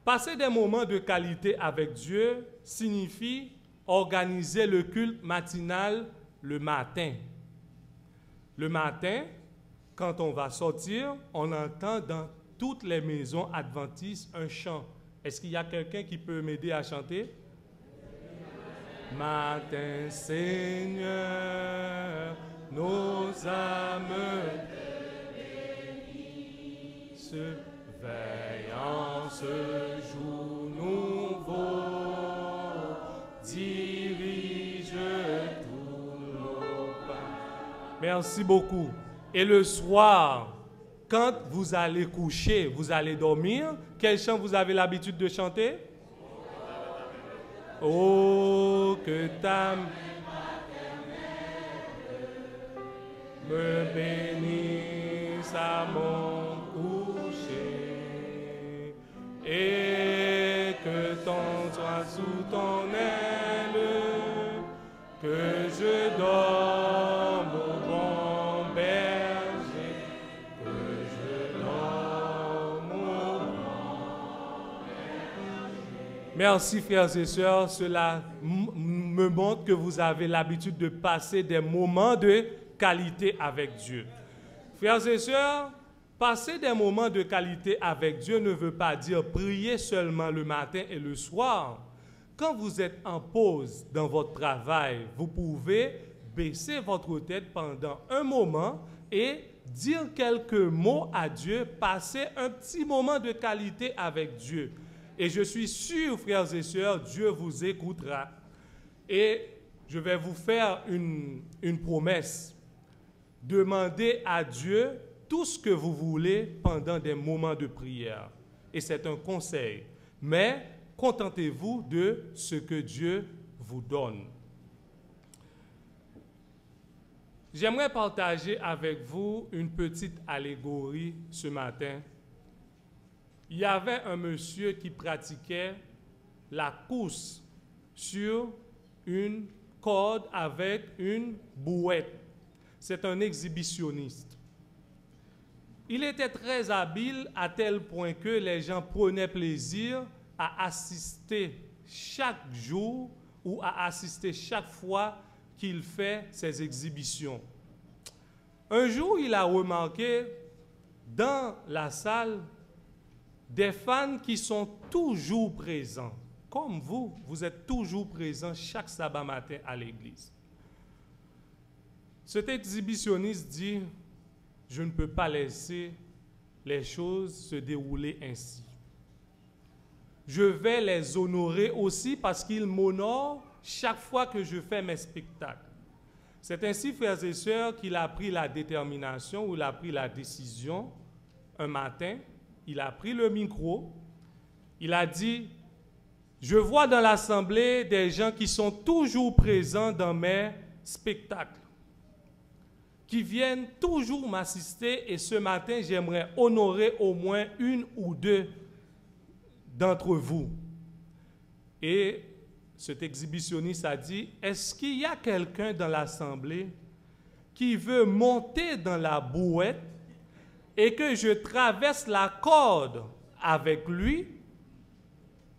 Passer des moments de qualité avec Dieu signifie organiser le culte matinal le matin. Le matin, quand on va sortir, on entend dans toutes les maisons adventistes un chant. Est-ce qu'il y a quelqu'un qui peut m'aider à chanter? Matin, Seigneur, nos âmes se veillent en ce jour nouveau, dirige tous nos pas. Merci beaucoup. Et le soir, quand vous allez coucher, vous allez dormir, quel chant vous avez l'habitude de chanter? Oh, que ta main me bénisse à mon coucher et que ton soit sous ton aile, que je dorme au bon berger, que je dorme au bon berger. Merci, frères et sœurs, cela me montre que vous avez l'habitude de passer des moments de qualité avec Dieu. Frères et sœurs, passer des moments de qualité avec Dieu ne veut pas dire prier seulement le matin et le soir. Quand vous êtes en pause dans votre travail, vous pouvez baisser votre tête pendant un moment et dire quelques mots à Dieu, passer un petit moment de qualité avec Dieu. Et je suis sûr, frères et sœurs, Dieu vous écoutera. Et je vais vous faire une promesse. Demandez à Dieu tout ce que vous voulez pendant des moments de prière. Et c'est un conseil. Mais contentez-vous de ce que Dieu vous donne. J'aimerais partager avec vous une petite allégorie ce matin. Il y avait un monsieur qui pratiquait la course sur une corde avec une bouette. C'est un exhibitionniste. Il était très habile à tel point que les gens prenaient plaisir à assister chaque jour ou à assister chaque fois qu'il fait ses exhibitions. Un jour, il a remarqué dans la salle des fans qui sont toujours présents. Comme vous êtes toujours présents chaque sabbat matin à l'église. Cet exhibitionniste dit, je ne peux pas laisser les choses se dérouler ainsi. Je vais les honorer aussi parce qu'ils m'honorent chaque fois que je fais mes spectacles. C'est ainsi, frères et sœurs, qu'il a pris la détermination ou il a pris la décision un matin. Il a pris le micro. Il a dit, je vois dans l'assemblée des gens qui sont toujours présents dans mes spectacles, qui viennent toujours m'assister et ce matin, j'aimerais honorer au moins une ou deux d'entre vous. Et cet exhibitionniste a dit, est-ce qu'il y a quelqu'un dans l'assemblée qui veut monter dans la brouette et que je traverse la corde avec lui?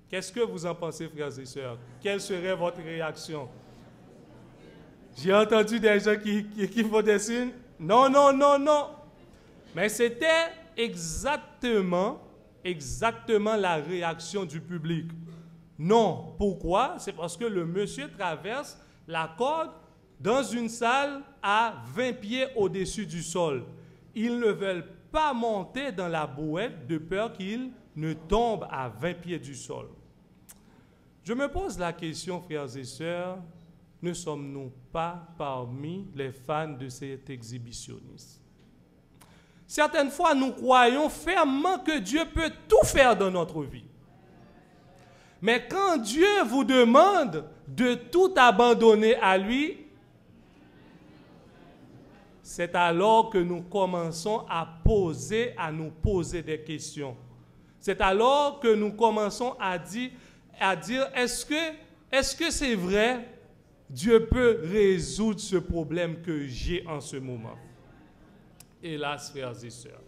Qu'est-ce que vous en pensez, frères et sœurs? Quelle serait votre réaction? J'ai entendu des gens qui font des signes. Non, non, non, non. Mais c'était exactement la réaction du public. Non. Pourquoi? C'est parce que le monsieur traverse la corde dans une salle à 20 pieds au-dessus du sol. Ils ne veulent pas monter dans la brouette de peur qu'ils ne tombent à 20 pieds du sol. Je me pose la question, frères et sœurs, ne sommes-nous pas parmi les fans de cet exhibitionniste? Certaines fois, nous croyons fermement que Dieu peut tout faire dans notre vie. Mais quand Dieu vous demande de tout abandonner à lui, c'est alors que nous commençons à nous poser des questions. C'est alors que nous commençons à dire, est-ce que c'est vrai? Dieu peut résoudre ce problème que j'ai en ce moment. Hélas, frères et sœurs.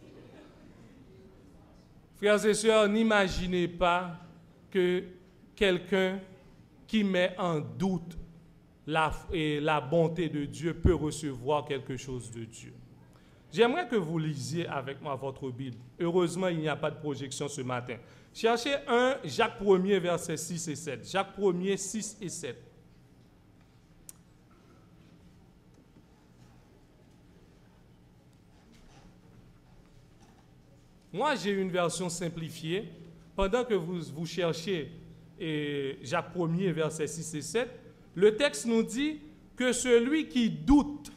Frères et sœurs, n'imaginez pas que quelqu'un qui met en doute la bonté de Dieu peut recevoir quelque chose de Dieu. J'aimerais que vous lisiez avec moi votre Bible. Heureusement, il n'y a pas de projection ce matin. Cherchez Jacques 1er, versets 6 et 7. Jacques 1er, 6 et 7. Moi, j'ai une version simplifiée. Pendant que vous cherchez Jacques 1er, versets 6 et 7, le texte nous dit que celui qui doute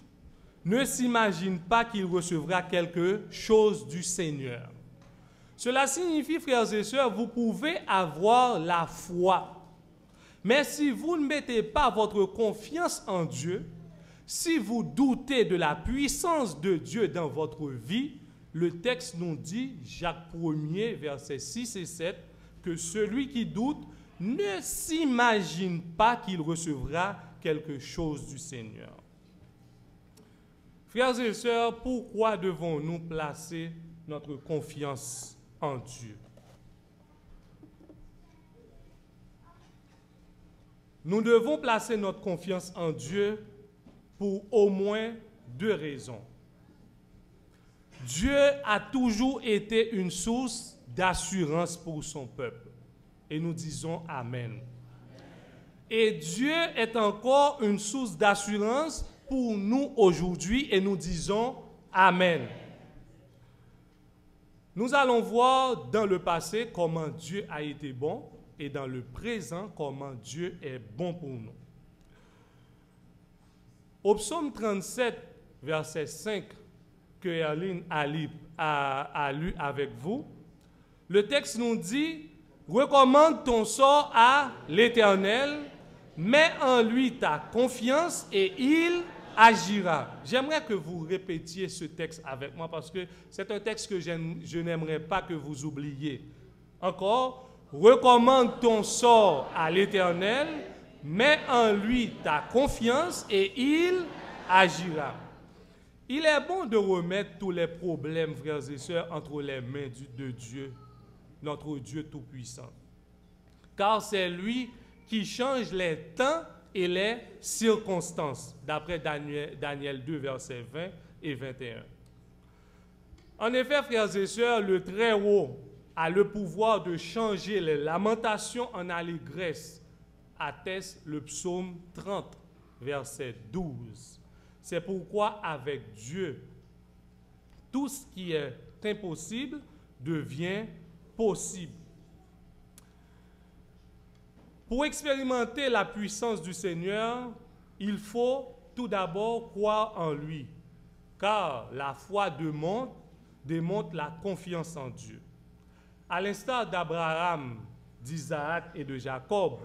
ne s'imagine pas qu'il recevra quelque chose du Seigneur. Cela signifie, frères et sœurs, vous pouvez avoir la foi. Mais si vous ne mettez pas votre confiance en Dieu, si vous doutez de la puissance de Dieu dans votre vie, le texte nous dit, Jacques 1er, versets 6 et 7, que celui qui doute ne s'imagine pas qu'il recevra quelque chose du Seigneur. Frères et sœurs, pourquoi devons-nous placer notre confiance en Dieu? Nous devons placer notre confiance en Dieu pour au moins deux raisons. Dieu a toujours été une source d'assurance pour son peuple. Et nous disons Amen. Et Dieu est encore une source d'assurance pour nous aujourd'hui et nous disons Amen. Nous allons voir dans le passé comment Dieu a été bon et dans le présent comment Dieu est bon pour nous. Au psaume 37, verset 5, que Erline a lu avec vous, le texte nous dit « Recommande ton sort à l'Éternel, mets en lui ta confiance et il agira. » J'aimerais que vous répétiez ce texte avec moi parce que c'est un texte que je n'aimerais pas que vous oubliez. Encore, « Recommande ton sort à l'Éternel, mets en lui ta confiance et il agira. » Il est bon de remettre tous les problèmes, frères et sœurs, entre les mains de Dieu, notre Dieu Tout-Puissant. Car c'est lui qui change les temps et les circonstances, d'après Daniel 2, versets 20 et 21. En effet, frères et sœurs, le Très-Haut a le pouvoir de changer les lamentations en allégresse, atteste le psaume 30, verset 12. C'est pourquoi avec Dieu, tout ce qui est impossible devient possible. Pour expérimenter la puissance du Seigneur, il faut tout d'abord croire en lui, car la foi démontre la confiance en Dieu. À l'instar d'Abraham, d'Isaac et de Jacob,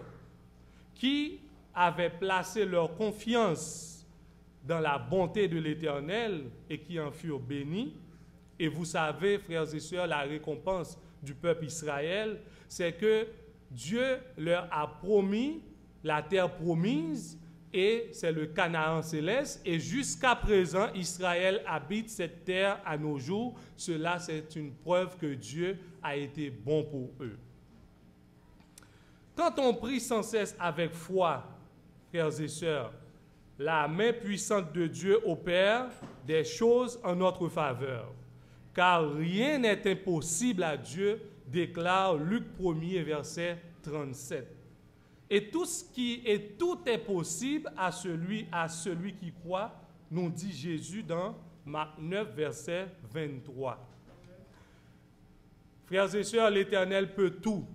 qui avaient placé leur confiance dans la bonté de l'Éternel et qui en furent bénis. Et vous savez, frères et sœurs, la récompense du peuple Israël, c'est que Dieu leur a promis la terre promise et c'est le Canaan céleste. Et jusqu'à présent, Israël habite cette terre à nos jours. Cela, c'est une preuve que Dieu a été bon pour eux. Quand on prie sans cesse avec foi, frères et sœurs, la main puissante de Dieu opère des choses en notre faveur. Car rien n'est impossible à Dieu, déclare Luc 1er, verset 37. Et tout est possible à celui qui croit, nous dit Jésus dans Marc 9, verset 23. Frères et sœurs, l'Éternel peut tout.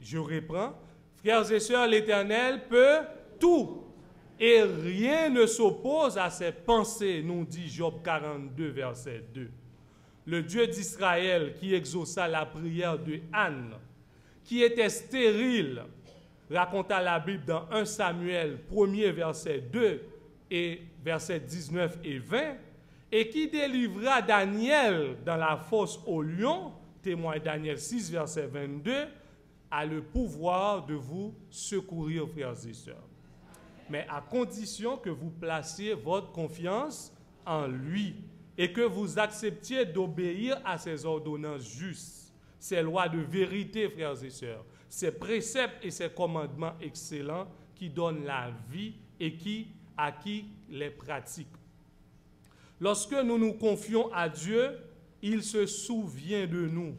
Je reprends. Frères et sœurs, l'Éternel peut tout. Et rien ne s'oppose à ses pensées, nous dit Job 42, verset 2. Le Dieu d'Israël qui exauça la prière de Anne, qui était stérile, raconta la Bible dans 1 Samuel 1er, verset 2 et verset 19 et 20, et qui délivra Daniel dans la fosse aux lions, témoin Daniel 6, verset 22, a le pouvoir de vous secourir, frères et sœurs. Mais à condition que vous placiez votre confiance en lui et que vous acceptiez d'obéir à ses ordonnances justes, ses lois de vérité, frères et sœurs, ses préceptes et ses commandements excellents qui donnent la vie et à qui les pratique. Lorsque nous nous confions à Dieu, il se souvient de nous,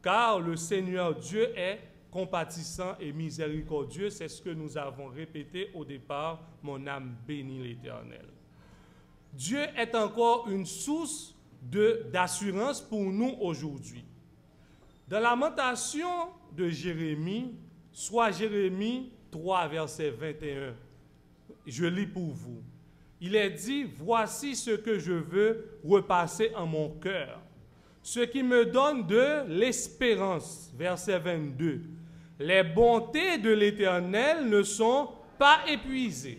car le Seigneur Dieu est compatissant et miséricordieux, c'est ce que nous avons répété au départ, mon âme bénit l'Éternel. Dieu est encore une source d'assurance pour nous aujourd'hui. Dans la lamentation de Jérémie, soit Jérémie 3, verset 21, je lis pour vous. Il est dit, voici ce que je veux repasser en mon cœur, ce qui me donne de l'espérance, verset 22. Les bontés de l'Éternel ne sont pas épuisées.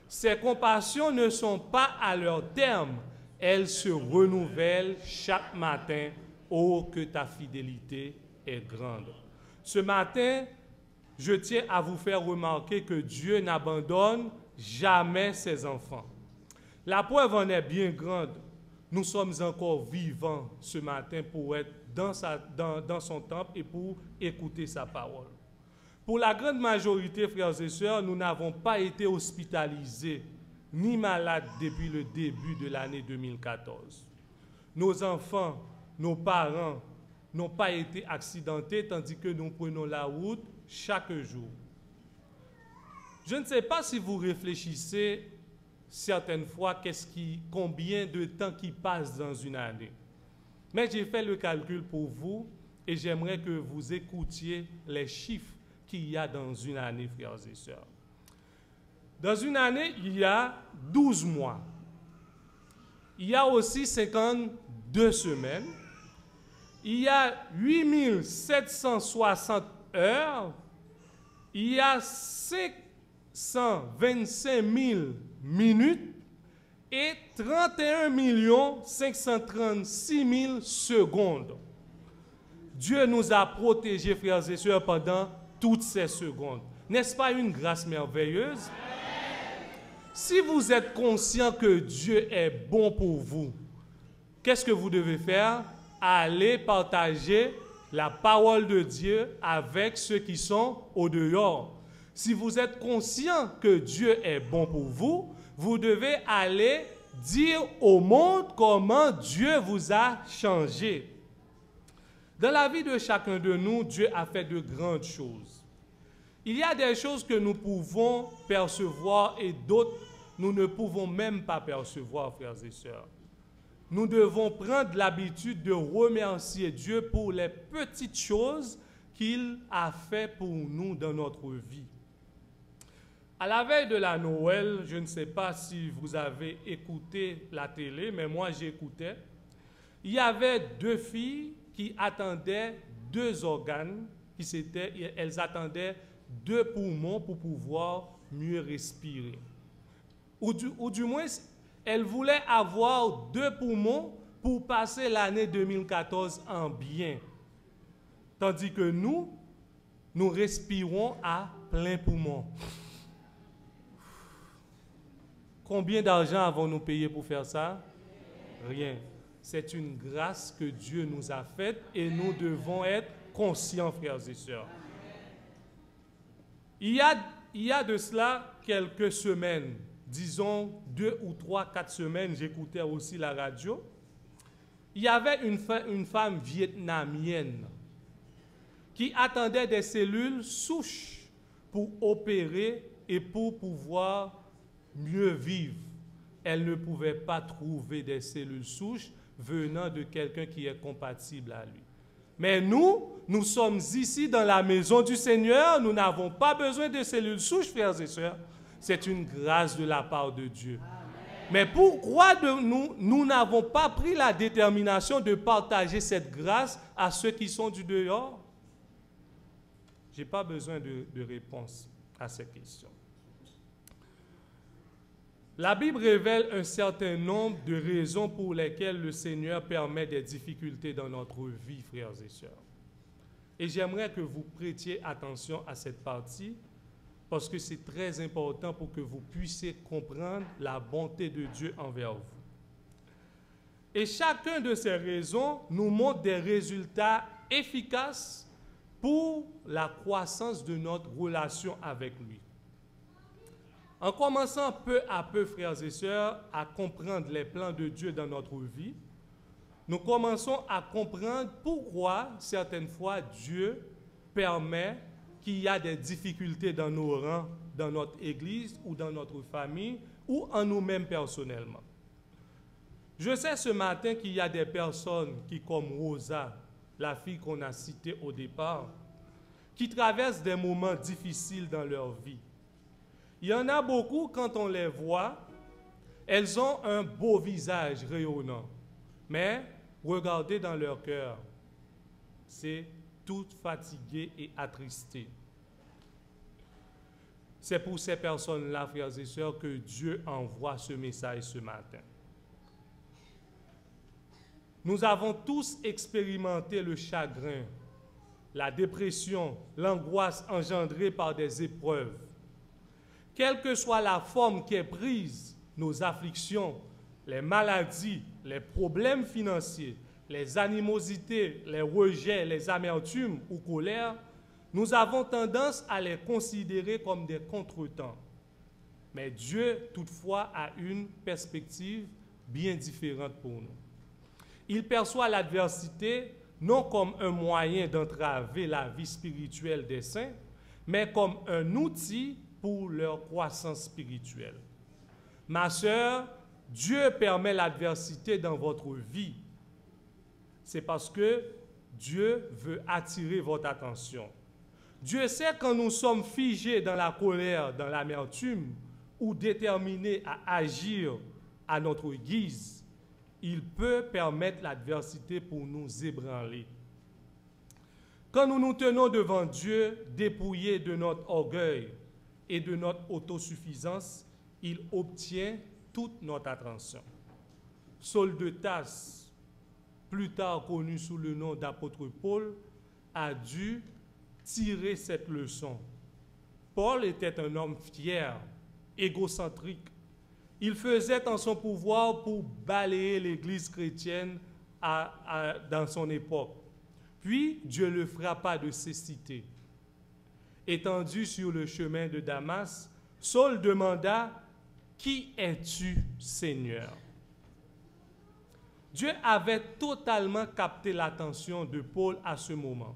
Ses compassions ne sont pas à leur terme. Elles se renouvellent chaque matin. Oh, que ta fidélité est grande. Ce matin, je tiens à vous faire remarquer que Dieu n'abandonne jamais ses enfants. La preuve en est bien grande. Nous sommes encore vivants ce matin pour être dans son temple et pour écouter sa parole. Pour la grande majorité, frères et sœurs, nous n'avons pas été hospitalisés ni malades depuis le début de l'année 2014. Nos enfants, nos parents n'ont pas été accidentés tandis que nous prenons la route chaque jour. Je ne sais pas si vous réfléchissez certaines fois combien de temps qui passe dans une année. Mais j'ai fait le calcul pour vous et j'aimerais que vous écoutiez les chiffres qu'il y a dans une année, frères et sœurs. Dans une année, il y a 12 mois. Il y a aussi 52 semaines. Il y a 8760 heures. Il y a 525 000 minutes et 31 536 000 secondes. Dieu nous a protégés, frères et sœurs, pendant toutes ces secondes. N'est-ce pas une grâce merveilleuse? Si vous êtes conscient que Dieu est bon pour vous, qu'est-ce que vous devez faire? Allez partager la parole de Dieu avec ceux qui sont au dehors. si vous êtes conscient que Dieu est bon pour vous, vous devez aller dire au monde comment Dieu vous a changé. Dans la vie de chacun de nous, Dieu a fait de grandes choses. Il y a des choses que nous pouvons percevoir et d'autres nous ne pouvons même pas percevoir, frères et sœurs. Nous devons prendre l'habitude de remercier Dieu pour les petites choses qu'il a fait pour nous dans notre vie. À la veille de la Noël, je ne sais pas si vous avez écouté la télé, mais moi j'écoutais. Il y avait 2 filles qui attendaient 2 organes, elles attendaient 2 poumons pour pouvoir mieux respirer. Ou du moins, elles voulaient avoir 2 poumons pour passer l'année 2014 en bien. Tandis que nous respirons à plein poumon. Combien d'argent avons-nous payé pour faire ça? Rien. C'est une grâce que Dieu nous a faite et nous devons être conscients, frères et sœurs. Il y a de cela quelques semaines, disons 2 ou 3, 4 semaines, j'écoutais aussi la radio. Il y avait une femme vietnamienne qui attendait des cellules souches pour opérer et pour pouvoir mieux vivre. Elle ne pouvait pas trouver des cellules souches venant de quelqu'un qui est compatible à lui. Mais nous sommes ici dans la maison du Seigneur, nous n'avons pas besoin de cellules souches, frères et sœurs. C'est une grâce de la part de Dieu. Amen. Mais pourquoi nous n'avons pas pris la détermination de partager cette grâce à ceux qui sont du dehors? Je n'ai pas besoin de réponse à cette question. La Bible révèle un certain nombre de raisons pour lesquelles le Seigneur permet des difficultés dans notre vie, frères et sœurs. Et j'aimerais que vous prêtiez attention à cette partie parce que c'est très important pour que vous puissiez comprendre la bonté de Dieu envers vous. Et chacune de ces raisons nous montre des résultats efficaces pour la croissance de notre relation avec lui. En commençant peu à peu, frères et sœurs, à comprendre les plans de Dieu dans notre vie, nous commençons à comprendre pourquoi, certaines fois, Dieu permet qu'il y a des difficultés dans nos rangs, dans notre église ou dans notre famille ou en nous-mêmes personnellement. Je sais ce matin qu'il y a des personnes qui, comme Rosa, la fille qu'on a citée au départ, qui traversent des moments difficiles dans leur vie. Il y en a beaucoup, quand on les voit, elles ont un beau visage rayonnant. Mais regardez dans leur cœur, c'est toutes fatiguées et attristées. C'est pour ces personnes-là, frères et sœurs, que Dieu envoie ce message ce matin. Nous avons tous expérimenté le chagrin, la dépression, l'angoisse engendrée par des épreuves. Quelle que soit la forme qui est prise, nos afflictions, les maladies, les problèmes financiers, les animosités, les rejets, les amertumes ou colères, nous avons tendance à les considérer comme des contretemps. Mais Dieu, toutefois, a une perspective bien différente pour nous. Il perçoit l'adversité non comme un moyen d'entraver la vie spirituelle des saints, mais comme un outil pour leur croissance spirituelle. Ma sœur, Dieu permet l'adversité dans votre vie. C'est parce que Dieu veut attirer votre attention. Dieu sait quand nous sommes figés dans la colère, dans l'amertume, ou déterminés à agir à notre guise, il peut permettre l'adversité pour nous ébranler. Quand nous nous tenons devant Dieu, dépouillés de notre orgueil et de notre autosuffisance, il obtient toute notre attention. Saul de Tarse, plus tard connu sous le nom d'apôtre Paul, a dû tirer cette leçon. Paul était un homme fier, égocentrique. Il faisait en son pouvoir pour balayer l'Église chrétienne dans son époque. Puis Dieu le frappa de cécité. étendu sur le chemin de Damas, Saul demanda « Qui es-tu, Seigneur ?» Dieu avait totalement capté l'attention de Paul à ce moment.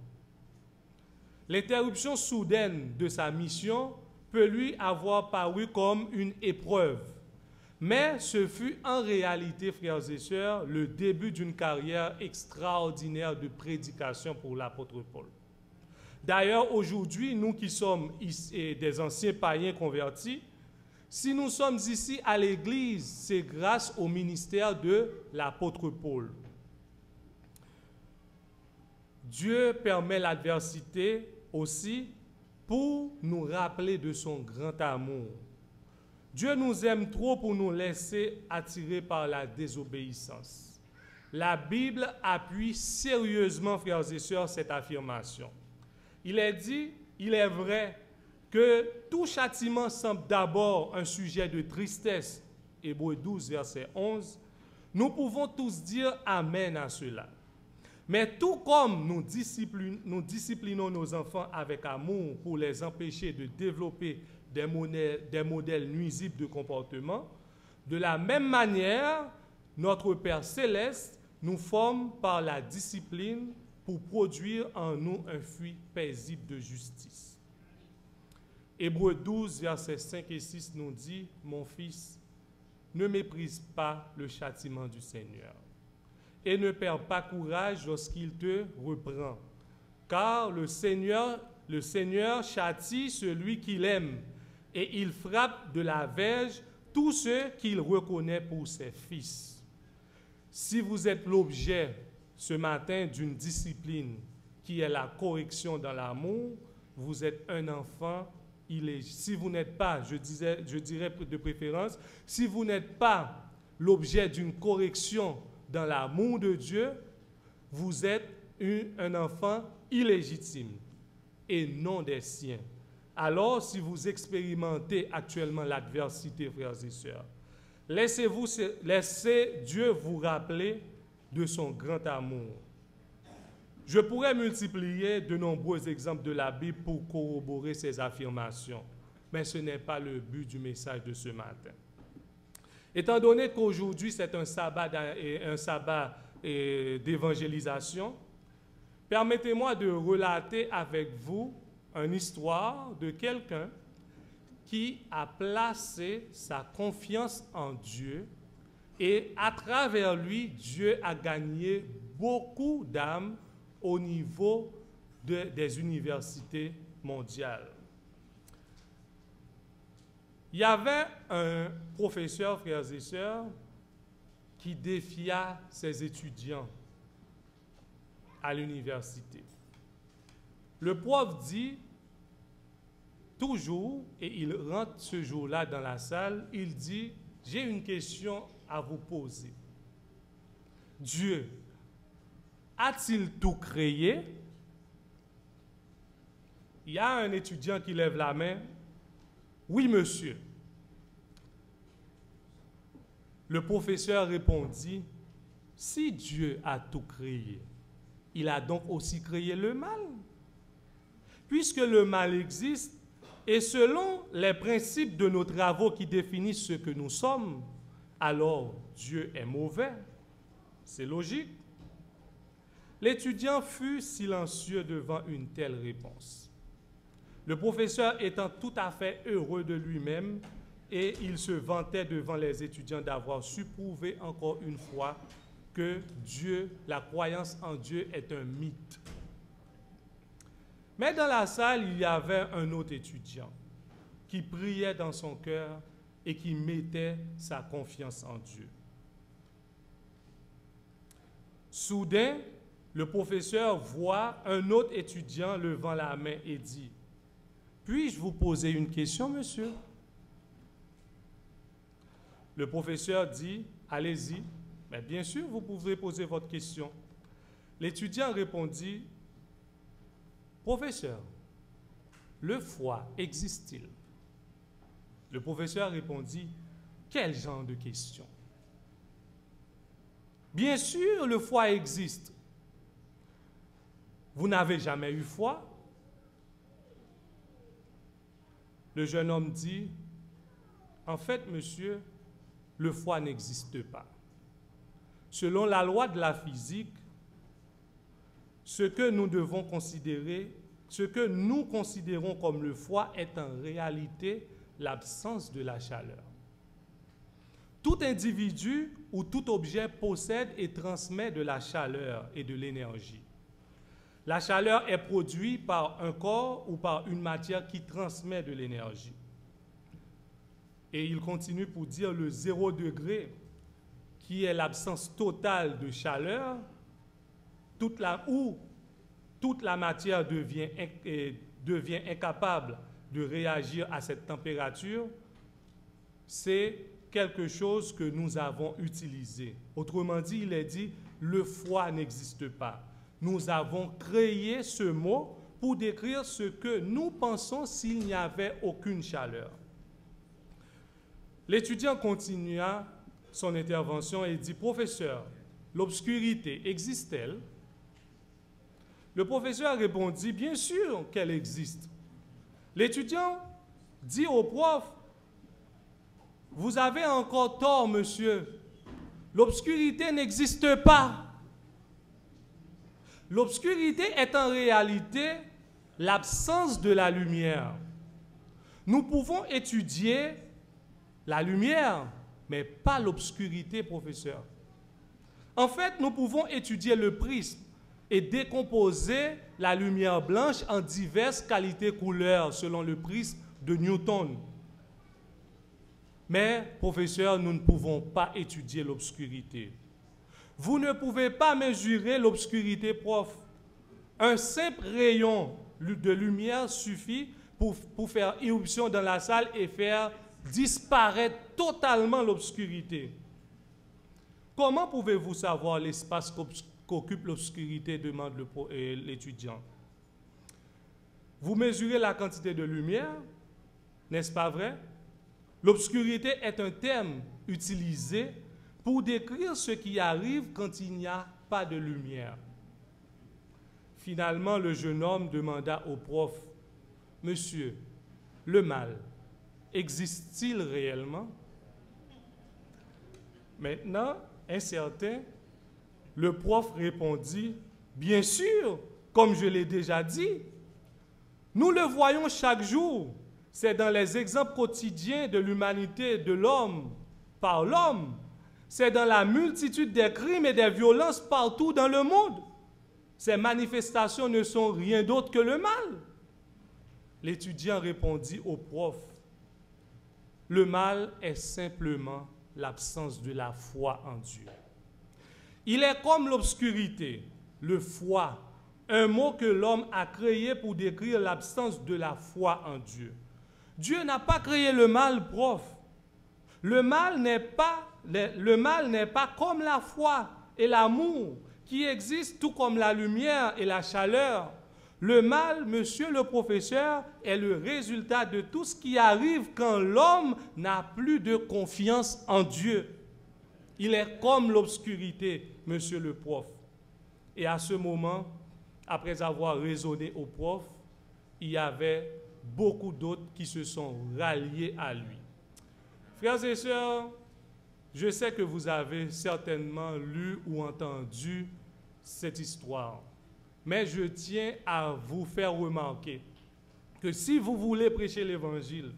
L'interruption soudaine de sa mission peut lui avoir paru comme une épreuve, mais ce fut en réalité, frères et sœurs, le début d'une carrière extraordinaire de prédication pour l'apôtre Paul. D'ailleurs, aujourd'hui, nous qui sommes des anciens païens convertis, si nous sommes ici à l'Église, c'est grâce au ministère de l'apôtre Paul. Dieu permet l'adversité aussi pour nous rappeler de son grand amour. Dieu nous aime trop pour nous laisser attirer par la désobéissance. La Bible appuie sérieusement, frères et sœurs, cette affirmation. Il est dit, il est vrai, que tout châtiment semble d'abord un sujet de tristesse. Hébreux 12, verset 11. Nous pouvons tous dire Amen à cela. Mais tout comme nous disciplinons nos enfants avec amour pour les empêcher de développer des modèles nuisibles de comportement, de la même manière, notre Père céleste nous forme par la discipline pour produire en nous un fruit paisible de justice. Hébreux 12, versets 5 et 6 nous dit, « Mon fils, ne méprise pas le châtiment du Seigneur et ne perds pas courage lorsqu'il te reprend, car le Seigneur châtie celui qu'il aime et il frappe de la verge tous ceux qu'il reconnaît pour ses fils. » Si vous êtes l'objet ce matin d'une discipline qui est la correction dans l'amour, vous êtes un enfant illégitime. Si vous n'êtes pas, je dirais de préférence, si vous n'êtes pas l'objet d'une correction dans l'amour de Dieu, vous êtes un enfant illégitime et non des siens. Alors, si vous expérimentez actuellement l'adversité, frères et sœurs, laissez Dieu vous rappeler de son grand amour. Je pourrais multiplier de nombreux exemples de la Bible pour corroborer ces affirmations, mais ce n'est pas le but du message de ce matin. Étant donné qu'aujourd'hui c'est un sabbat d'évangélisation, permettez-moi de relater avec vous une histoire de quelqu'un qui a placé sa confiance en Dieu et à travers lui, Dieu a gagné beaucoup d'âmes au niveau des universités mondiales. Il y avait un professeur, frères et sœurs, qui défia ses étudiants à l'université. Le prof dit toujours, et il rentre ce jour-là dans la salle, il dit, « J'ai une question à vous poser. Dieu a-t-il tout créé? » Il y a un étudiant qui lève la main. « Oui, monsieur. » Le professeur répondit, « Si Dieu a tout créé, il a donc aussi créé le mal. Puisque le mal existe, et selon les principes de nos travaux qui définissent ce que nous sommes, alors Dieu est mauvais. C'est logique. » L'étudiant fut silencieux devant une telle réponse. Le professeur étant tout à fait heureux de lui-même, et il se vantait devant les étudiants d'avoir su prouver encore une fois que Dieu, la croyance en Dieu est un mythe. Mais dans la salle, il y avait un autre étudiant qui priait dans son cœur et qui mettait sa confiance en Dieu. Soudain, le professeur voit un autre étudiant levant la main et dit, « Puis-je vous poser une question, monsieur? » Le professeur dit, « Allez-y. » « Mais bien sûr, vous pouvez poser votre question. » L'étudiant répondit, « Professeur, le foie existe-t-il? » Le professeur répondit, « Quel genre de question? » « Bien sûr, le foie existe. Vous n'avez jamais eu foie? Le jeune homme dit, en fait, monsieur, le foie n'existe pas. Selon la loi de la physique, ce que nous devons considérer, ce que nous considérons comme le foie est en réalité l'absence de la chaleur. Tout individu ou tout objet possède et transmet de la chaleur et de l'énergie. La chaleur est produite par un corps ou par une matière qui transmet de l'énergie. Et il continue pour dire le 0 degré, qui est l'absence totale de chaleur, toute la matière devient incapable de réagir à cette température, c'est quelque chose que nous avons utilisé. Autrement dit, il est dit, le foie n'existe pas. Nous avons créé ce mot pour décrire ce que nous pensons s'il n'y avait aucune chaleur. L'étudiant continua son intervention et dit, « Professeur, l'obscurité existe-t-elle » Le professeur répondit, « Bien sûr qu'elle existe. » L'étudiant dit au prof, « Vous avez encore tort, monsieur. L'obscurité n'existe pas. » L'obscurité est en réalité l'absence de la lumière. Nous pouvons étudier la lumière, mais pas l'obscurité, professeur. En fait, nous pouvons étudier le prisme et décomposer la lumière blanche en diverses qualités couleurs selon le prisme de Newton. Mais, professeur, nous ne pouvons pas étudier l'obscurité. Vous ne pouvez pas mesurer l'obscurité, prof. Un simple rayon de lumière suffit pour faire irruption dans la salle et faire disparaître totalement l'obscurité. Comment pouvez-vous savoir l'espace qu'occupe l'obscurité, demande l'étudiant. Vous mesurez la quantité de lumière, n'est-ce pas vrai? L'obscurité est un terme utilisé pour décrire ce qui arrive quand il n'y a pas de lumière. Finalement, le jeune homme demanda au prof, « Monsieur, le mal existe-t-il réellement ?» Maintenant, incertain, le prof répondit, « Bien sûr, comme je l'ai déjà dit, nous le voyons chaque jour. C'est dans les exemples quotidiens de l'humanité de l'homme par l'homme. C'est dans la multitude des crimes et des violences partout dans le monde. Ces manifestations ne sont rien d'autre que le mal. » L'étudiant répondit au prof, « Le mal est simplement l'absence de la foi en Dieu. Il est comme l'obscurité, le foie, un mot que l'homme a créé pour décrire l'absence de la foi en Dieu. Dieu n'a pas créé le mal, prof. Le mal n'est pas comme la foi et l'amour qui existent tout comme la lumière et la chaleur. Le mal, monsieur le professeur, est le résultat de tout ce qui arrive quand l'homme n'a plus de confiance en Dieu. Il est comme l'obscurité, monsieur le prof. Et à ce moment, après avoir raisonné au prof, il y avait beaucoup d'autres qui se sont ralliés à lui. Frères et sœurs, je sais que vous avez certainement lu ou entendu cette histoire, mais je tiens à vous faire remarquer que si vous voulez prêcher l'Évangile,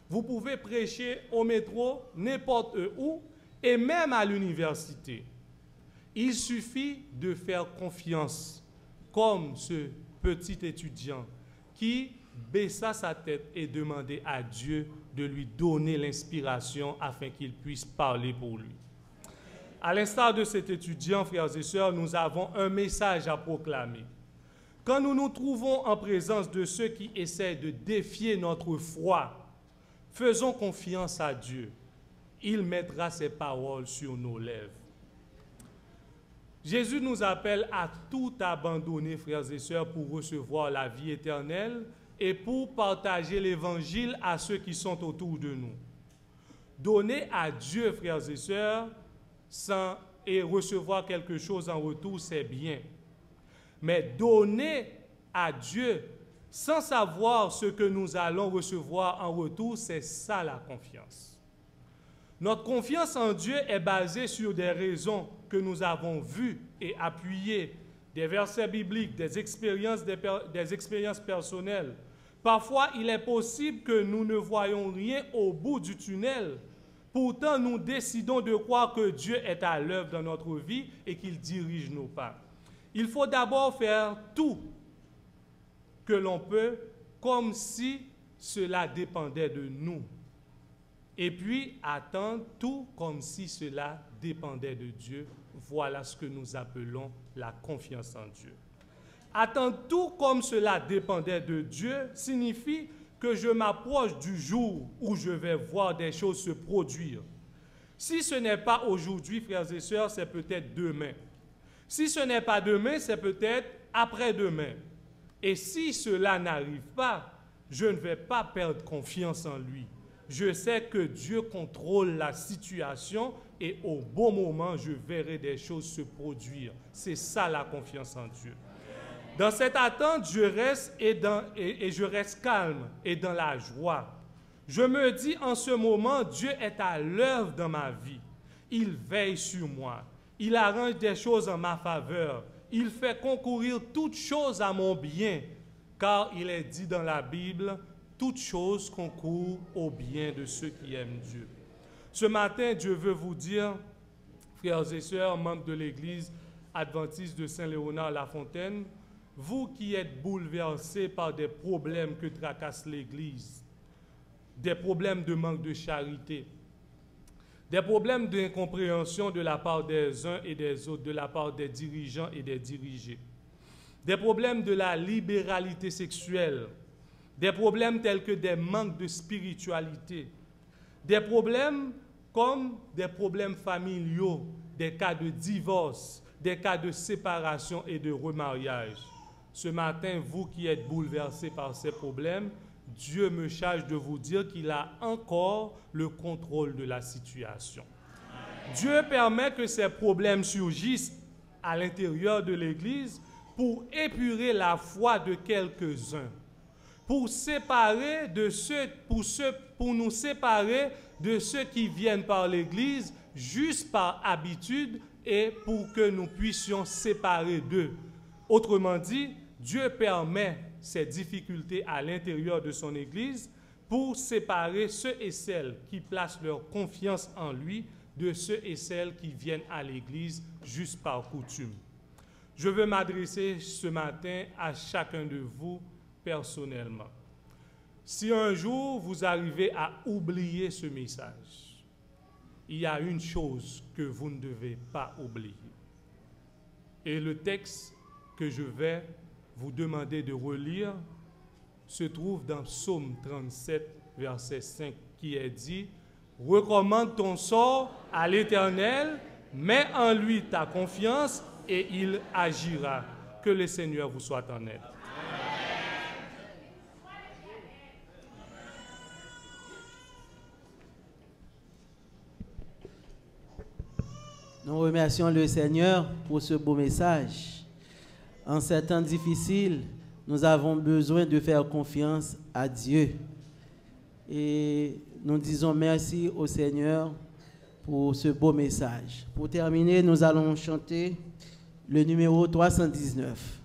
vous pouvez prêcher au métro, n'importe où, et même à l'université. Il suffit de faire confiance, comme ce petit étudiant qui baissa sa tête et demandait à Dieu de lui donner l'inspiration afin qu'il puisse parler pour lui. À l'instar de cet étudiant, frères et sœurs, nous avons un message à proclamer. Quand nous nous trouvons en présence de ceux qui essaient de défier notre foi, faisons confiance à Dieu. Il mettra ses paroles sur nos lèvres. Jésus nous appelle à tout abandonner, frères et sœurs, pour recevoir la vie éternelle et pour partager l'Évangile à ceux qui sont autour de nous. Donner à Dieu, frères et sœurs, et recevoir quelque chose en retour, c'est bien. Mais donner à Dieu sans savoir ce que nous allons recevoir en retour. C'est ça la confiance. Notre confiance en Dieu est basée sur des raisons que nous avons vues et appuyées, des versets bibliques, des expériences personnelles. Parfois, il est possible que nous ne voyons rien au bout du tunnel. Pourtant, nous décidons de croire que Dieu est à l'œuvre dans notre vie et qu'il dirige nos pas. Il faut d'abord faire tout que l'on peut comme si cela dépendait de nous. Et puis, attendre tout comme si cela dépendait de Dieu. Voilà ce que nous appelons la confiance en Dieu. Attendre tout comme cela dépendait de Dieu signifie que je m'approche du jour où je vais voir des choses se produire. Si ce n'est pas aujourd'hui, frères et sœurs, c'est peut-être demain. Si ce n'est pas demain, c'est peut-être après-demain. Et si cela n'arrive pas, je ne vais pas perdre confiance en lui. Je sais que Dieu contrôle la situation et au bon moment, je verrai des choses se produire. C'est ça la confiance en Dieu. Dans cette attente, je reste je reste calme et dans la joie. Je me dis en ce moment, Dieu est à l'œuvre dans ma vie. Il veille sur moi. Il arrange des choses en ma faveur. Il fait concourir toutes choses à mon bien. Car il est dit dans la Bible, toutes choses concourent au bien de ceux qui aiment Dieu. Ce matin, Dieu veut vous dire, frères et sœurs, membres de l'Église adventiste de Saint-Léonard-la-Fontaine, vous qui êtes bouleversés par des problèmes que tracasse l'Église, des problèmes de manque de charité, des problèmes d'incompréhension de la part des uns et des autres, de la part des dirigeants et des dirigés, des problèmes de la libéralité sexuelle, des problèmes tels que des manques de spiritualité, des problèmes comme des problèmes familiaux, des cas de divorce, des cas de séparation et de remariage. Ce matin, vous qui êtes bouleversés par ces problèmes, Dieu me charge de vous dire qu'il a encore le contrôle de la situation. Dieu permet que ces problèmes surgissent à l'intérieur de l'Église pour épurer la foi de quelques-uns, pour nous séparer de ceux qui viennent par l'Église juste par habitude et pour que nous puissions séparer d'eux. Autrement dit, Dieu permet ces difficultés à l'intérieur de son Église pour séparer ceux et celles qui placent leur confiance en lui de ceux et celles qui viennent à l'Église juste par coutume. Je veux m'adresser ce matin à chacun de vous personnellement. Si un jour vous arrivez à oublier ce message, il y a une chose que vous ne devez pas oublier. Et le texte que je vais vous demander de relire se trouve dans Psaume 37, verset 5, qui est dit « Recommande ton sort à l'Éternel, mets en lui ta confiance et il agira. » Que le Seigneur vous soit en aide. Nous remercions le Seigneur pour ce beau message. En ces temps difficiles, nous avons besoin de faire confiance à Dieu. Et nous disons merci au Seigneur pour ce beau message. Pour terminer, nous allons chanter le numéro 319.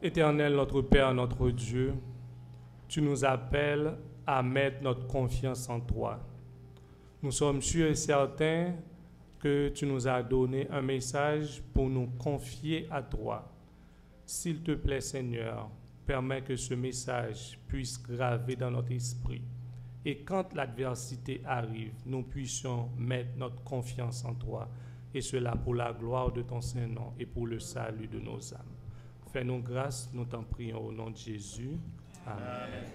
Éternel, notre Père, notre Dieu, tu nous appelles à mettre notre confiance en toi. Nous sommes sûrs et certains que tu nous as donné un message pour nous confier à toi. S'il te plaît, Seigneur, permets que ce message puisse graver dans notre esprit. Et quand l'adversité arrive, nous puissions mettre notre confiance en toi. Et cela pour la gloire de ton Saint-Nom et pour le salut de nos âmes. Fais-nous grâce, nous t'en prions au nom de Jésus. Amen.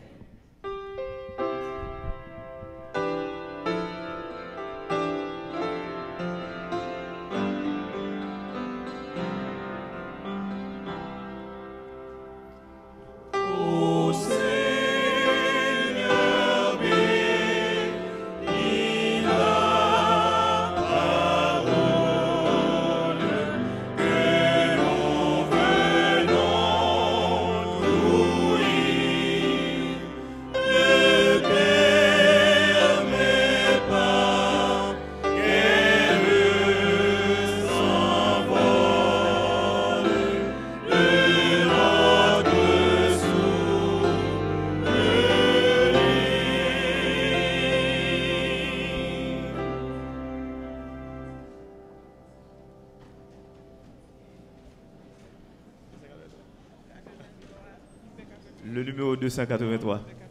Le numéro 283.